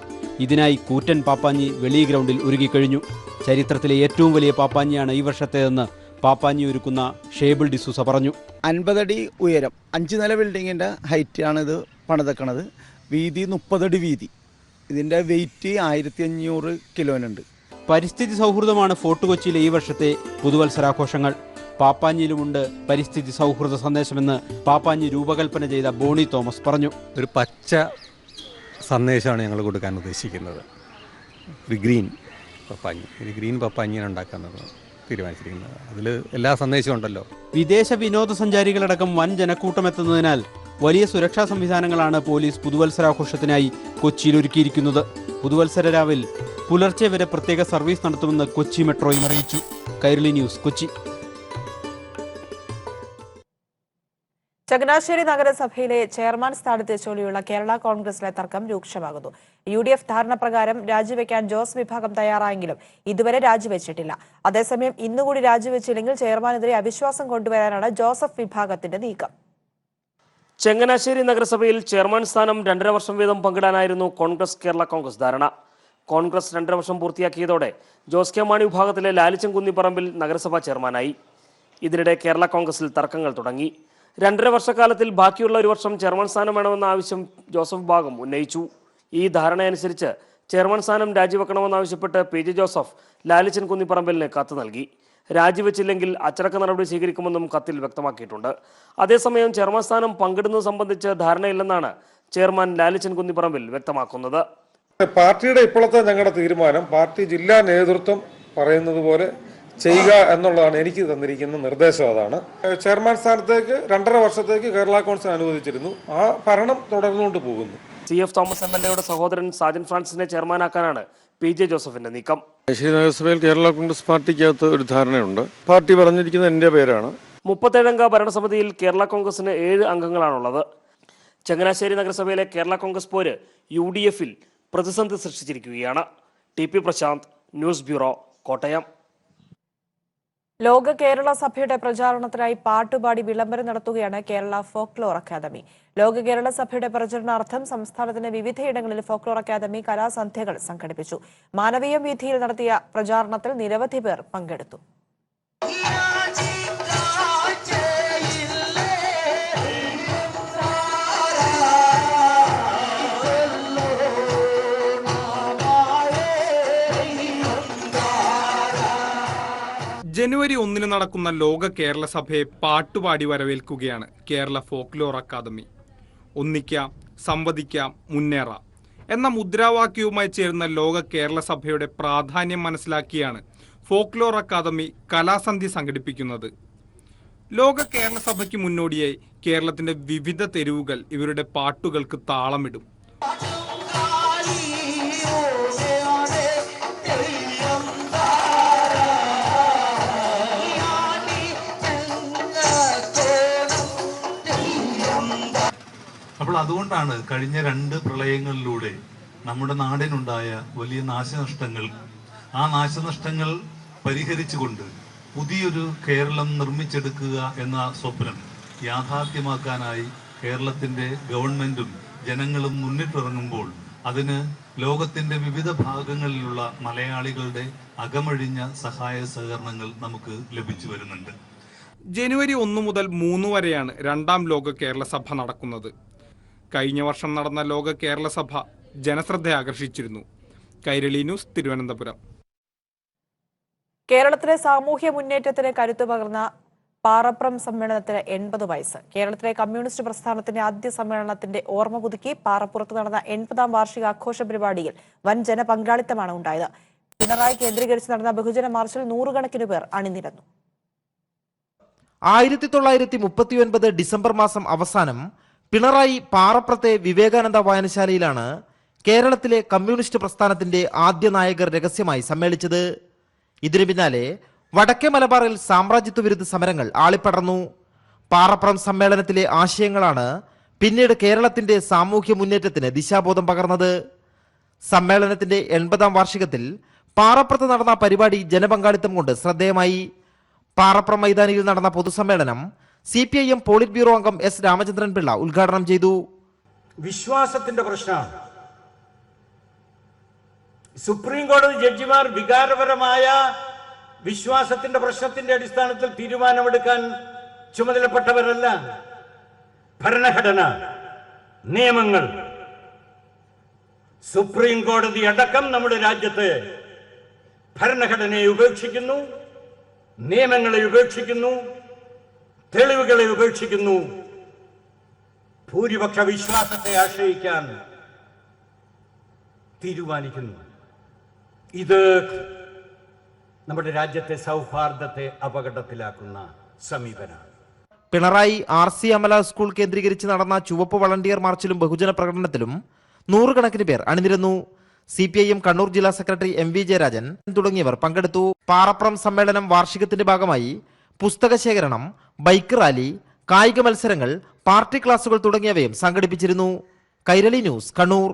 ഇതിനായി കൂറ്റൻ പാപ്പാഞ്ഞി വെളി ഗ്രൗണ്ടിൽ ഒരുങ്ങിക്കഴിഞ്ഞു. ചരിത്രത്തിലെ ഏറ്റവും വലിയ പാപ്പാഞ്ഞിയാണ് ഈ വർഷത്തേതെന്ന് പാപ്പാഞ്ഞി ഒരുക്കുന്ന ഷേബിൾ ഡിസൂസ പറഞ്ഞു. 50 അടി ഉയരം, 5 നില ബിൽഡിങ്ങിൻ്റെ ഹൈറ്റാണ് ഇത് പണിതെക്കണത്. വീതി 30 അടി വീതി. ഇതിൻ്റെ വെയിറ്റ് 1500 കിലോനുണ്ട്. പരിസ്ഥിതി സൗഹൃദമാണ് ഫോർട്ട് കൊച്ചിയിലെ ഈ വർഷത്തെ പുതുവത്സരാഘോഷങ്ങൾ. പാപ്പാഞ്ഞിയിലുമുണ്ട് പരിസ്ഥിതി സൗഹൃദ സന്ദേശമെന്ന് പാപ്പാഞ്ഞി രൂപകൽപ്പന ചെയ്ത ബോണി തോമസ് പറഞ്ഞു. ഒരു പച്ച സന്ദേശമാണ് ഞങ്ങൾ കൊടുക്കാൻ ഉദ്ദേശിക്കുന്നത്. ഒരു ഗ്രീൻ പപ്പാഞ്ഞിയാണ് ഉണ്ടാക്കുന്നത് തീരുമാനിച്ചിരിക്കുന്നത്. അതിൽ എല്ലാ സന്ദേശവും ഉണ്ടല്ലോ. വിദേശ വിനോദസഞ്ചാരികളടക്കം വൻ ജനക്കൂട്ടമെത്തുന്നതിനാൽ വലിയ സുരക്ഷാ സംവിധാനങ്ങളാണ് പോലീസ് പുതുവത്സരാഘോഷത്തിനായി കൊച്ചിയിൽ ഒരുക്കിയിരിക്കുന്നത്. പുതുവത്സര രാവിൽ പുലർച്ചെ വരെ പ്രത്യേക സർവീസ് നടത്തുമെന്ന് കൊച്ചി മെട്രോയും അറിയിച്ചു. കൈരളി ന്യൂസ്, കൊച്ചി. ചങ്ങനാശ്ശേരി നഗരസഭയിലെ ചെയർമാൻ സ്ഥാനത്തെ ചൊല്ലിയുള്ള കേരള കോൺഗ്രസിലെ തർക്കം രൂക്ഷമാകുന്നു. UDF ധാരണപ്രകാരം രാജിവെക്കാൻ ജോസ് വിഭാഗം തയ്യാറായെങ്കിലും ഇതുവരെ രാജിവെച്ചിട്ടില്ല. അതേസമയം ഇന്നുകൂടി രാജിവെച്ചില്ലെങ്കിൽ ചെയർമാനെതിരെ അവിശ്വാസം കൊണ്ടുവരാനാണ് ജോസഫ് വിഭാഗത്തിന്റെ നീക്കം. ചങ്ങനാശ്ശേരി നഗരസഭയിൽ ചെയർമാൻ സ്ഥാനം 2.5 വർഷം വീതം പങ്കിടാനായിരുന്നു കേരള കോൺഗ്രസ് ധാരണ. കോൺഗ്രസ് 2.5 വർഷം പൂർത്തിയാക്കിയതോടെ ജോസ് കെ മാണി വിഭാഗത്തിലെ ലാലിച്ചൻ കുന്നിപ്പറമ്പിൽ നഗരസഭാ ചെയർമാനായി. ഇതിനിടെ കേരള കോൺഗ്രസിൽ തർക്കങ്ങൾ തുടങ്ങി. 2.5 വർഷക്കാലത്തിൽ ബാക്കിയുള്ള 1 വർഷം ചെയർമാൻ സ്ഥാനം വേണമെന്ന ആവശ്യം ജോസഫ് വിഭാഗം ഉന്നയിച്ചു. ഈ ധാരണയനുസരിച്ച് ചെയർമാൻ സ്ഥാനം രാജിവെക്കണമെന്നാവശ്യപ്പെട്ട് PJ ജോസഫ് ലാലിച്ചൻ കുന്നിപ്പറമ്പിലിന് കത്ത് നൽകി. രാജിവെച്ചില്ലെങ്കിൽ അച്ചടക്ക നടപടി സ്വീകരിക്കുമെന്നും കത്തിൽ വ്യക്തമാക്കിയിട്ടുണ്ട്. അതേസമയം ചെയർമാൻ സ്ഥാനം പങ്കിടുന്നത് സംബന്ധിച്ച് ധാരണയില്ലെന്നാണ് ചെയർമാൻ ലാലിച്ചൻ കുന്നിപ്പറമ്പിൽ വ്യക്തമാക്കുന്നത്. പാർട്ടിയുടെ ഇപ്പോഴത്തെ ഞങ്ങളുടെ തീരുമാനം പാർട്ടി ജില്ലാ നേതൃത്വം പറയുന്നത് പോലെ ചെയ്യുക എന്നുള്ളതാണ് എനിക്ക് തന്നിരിക്കുന്ന നിർദ്ദേശം. അതാണ് ചെയർമാൻ സ്ഥാനത്തേക്ക് 2.5 വർഷത്തേക്ക് കേരള കോൺഗ്രസ് അനുവദിച്ചിരുന്നു. ആ ഭരണം തുടർന്നുകൊണ്ട് പോകുന്നു. CF തോമസ് MLAയുടെ സഹോദരൻ സാജൻ ഫ്രാൻസിനെ ചെയർമാനാക്കാനാണ് PJ ജോസഫിന്റെ നീക്കം. ദേശീയ നഗരസഭയിൽ കേരള കോൺഗ്രസ് പാർട്ടിക്കകത്ത് ഒരു ധാരണയുണ്ട്. പാർട്ടി പറഞ്ഞിരിക്കുന്നത് എൻ്റെ പേരാണ്. 37 അംഗ ഭരണസമിതിയിൽ കേരള കോൺഗ്രസിന് 7 അംഗങ്ങളാണുള്ളത്. ചങ്ങനാശ്ശേരി നഗരസഭയിലെ കേരള കോൺഗ്രസ് പോര് UDFൽ പ്രതിസന്ധി സൃഷ്ടിച്ചിരിക്കുകയാണ്. TP Prashanth, news bureau, Kottayam. ലോക കേരള സഭയുടെ പ്രചാരണത്തിനായി പാട്ടുപാടി വിളംബരം നടത്തുകയാണ് കേരള ഫോക്ലോർ അക്കാദമി. ലോക കേരള സഭയുടെ പ്രചരണാർത്ഥം സംസ്ഥാനത്തിന്റെ വിവിധയിടങ്ങളിൽ ഫോക്ലോർ അക്കാദമി കലാസന്ധ്യകൾ സംഘടിപ്പിച്ചു. മാനവീയം വീഥിയിൽ നടത്തിയ പ്രചാരണത്തിൽ നിരവധി പേർ പങ്കെടുത്തു. ജനുവരി 1 നടക്കുന്ന ലോക കേരള സഭയെ പാട്ടുപാടി വരവേൽക്കുകയാണ് കേരള ഫോക്ലോർ അക്കാദമി. ഒന്നിക്കാം, സംവദിക്കാം, മുന്നേറാം എന്ന മുദ്രാവാക്യവുമായി ചേരുന്ന ലോക കേരള സഭയുടെ പ്രാധാന്യം മനസ്സിലാക്കിയാണ് ഫോക്ലോർ അക്കാദമി കലാസന്ധ്യ സംഘടിപ്പിക്കുന്നത്. ലോക കേരള സഭയ്ക്ക് മുന്നോടിയായി കേരളത്തിന്റെ വിവിധ തെരുവുകൾ ഇവരുടെ പാട്ടുകൾക്ക് താളമിടും. അപ്പോൾ അതുകൊണ്ടാണ് കഴിഞ്ഞ 2 പ്രളയങ്ങളിലൂടെ നമ്മുടെ നാടിനുണ്ടായ വലിയ ആ നാശനഷ്ടങ്ങൾ പരിഹരിച്ചുകൊണ്ട് പുതിയൊരു കേരളം നിർമ്മിച്ചെടുക്കുക എന്ന സ്വപ്നം യാഥാർത്ഥ്യമാക്കാനായി കേരളത്തിൻ്റെ ഗവൺമെൻറ്റും ജനങ്ങളും മുന്നിട്ടിറങ്ങുമ്പോൾ അതിന് ലോകത്തിൻ്റെ വിവിധ ഭാഗങ്ങളിലുള്ള മലയാളികളുടെ അകമഴിഞ്ഞ സഹായ സഹകരണങ്ങൾ നമുക്ക് ലഭിച്ചു വരുന്നുണ്ട്. ജനുവരി 1 മുതൽ 3 വരെയാണ് 2ാം ലോക കേരള സഭ നടക്കുന്നത്. കഴിഞ്ഞ വർഷം നടന്ന ലോക കേരള സഭ ജനശ്രദ്ധ ആകർഷിച്ചിരുന്നു. കൈരളി ന്യൂസ്, തിരുവനന്തപുരം. കേരളത്തിലെ സാമൂഹ്യ മുന്നേറ്റത്തിന് കരുത്തു പകർന്ന പാറപ്രം സമ്മേളനത്തിന് 80 വയസ്സ്. കേരളത്തിലെ കമ്മ്യൂണിസ്റ്റ് പ്രസ്ഥാനത്തിന്റെ ആദ്യ സമ്മേളനത്തിന്റെ ഓർമ്മ പുതുക്കി പാറപ്പുറത്ത് നടന്ന 80ാം വാർഷികാഘോഷ പരിപാടിയിൽ വൻ ജനപങ്കാളിത്തമാണ് ഉണ്ടായത്. പിണറായി കേന്ദ്രീകരിച്ച് നടന്ന ബഹുജന മാർച്ചിൽ 100 കണക്കിന് പേർ അണിനിരന്നു. 1939 ഡിസംബർ മാസം അവസാനം പിണറായി പാറപ്രത്തെ വിവേകാനന്ദ വായനശാലയിലാണ് കേരളത്തിലെ കമ്മ്യൂണിസ്റ്റ് പ്രസ്ഥാനത്തിന്റെ ആദ്യ നായകർ രഹസ്യമായി സമ്മേളിച്ചത്. ഇതിനു പിന്നാലെ വടക്കേ മലബാറിൽ സാമ്രാജ്യത്വ വിരുദ്ധ സമരങ്ങൾ ആളിപ്പടർന്നു. പാറപ്രം സമ്മേളനത്തിലെ ആശയങ്ങളാണ് പിന്നീട് കേരളത്തിന്റെ സാമൂഹ്യ മുന്നേറ്റത്തിന് ദിശാബോധം പകർന്നത്. സമ്മേളനത്തിന്റെ 80ാം വാർഷികത്തിൽ പാറപ്രത്ത് നടന്ന പരിപാടി ജനപങ്കാളിത്തം കൊണ്ട് ശ്രദ്ധേയമായി. പാറപ്രം മൈതാനിയിൽ നടന്ന പൊതുസമ്മേളനം CPIM പോളിറ്റ് ബ്യൂറോ അംഗം S. രാമചന്ദ്രൻ പിള്ള ഉദ്ഘാടനം ചെയ്തു. വിശ്വാസത്തിന്റെ പ്രശ്നമാണ്. സുപ്രീം കോടതി ജഡ്ജിമാർ വികാരപരമായ വിശ്വാസത്തിന്റെ പ്രശ്നത്തിന്റെ അടിസ്ഥാനത്തിൽ തീരുമാനമെടുക്കാൻ ചുമതലപ്പെട്ടവരല്ല. ഭരണഘടന, നിയമങ്ങൾ, സുപ്രീം കോടതി അടക്കം നമ്മുടെ രാജ്യത്ത് ഭരണഘടനയെ ഉപേക്ഷിക്കുന്നു, നിയമങ്ങളെ ഉപേക്ഷിക്കുന്നു, തെളിവുകളെ ഉപേക്ഷിക്കുന്നു, ഭൂരിപക്ഷ വിശ്വാസത്തെ ആശ്രയിക്കാൻ തീരുമാനിക്കുന്നു. ഇത് നമ്മുടെ രാജ്യത്തെ സൗഹാർദ്ദത്തെ അപകടത്തിലാക്കുന്ന സമീപനമാണ്. പിണറായി RC അമല സ്കൂൾ കേന്ദ്രീകരിച്ച് നടന്ന ചുവപ്പ് വളണ്ടിയർ മാർച്ചിലും ബഹുജന പ്രകടനത്തിലും നൂറുകണക്കിന് പേർ അണിനിരന്നു. CPIM കണ്ണൂർ ജില്ലാ സെക്രട്ടറി MV ജയരാജൻ തുടങ്ങിയവർ പങ്കെടുത്തു. പാറപ്രം സമ്മേളനം വാർഷികത്തിന്റെ ഭാഗമായി പുസ്തക ശേഖരണം, ബൈക്ക് റാലി, കായിക മത്സരങ്ങൾ, പാർട്ടി ക്ലാസുകൾ തുടങ്ങിയവയും സംഘടിപ്പിച്ചിരുന്നു. കൈരളി ന്യൂസ്, കണ്ണൂർ.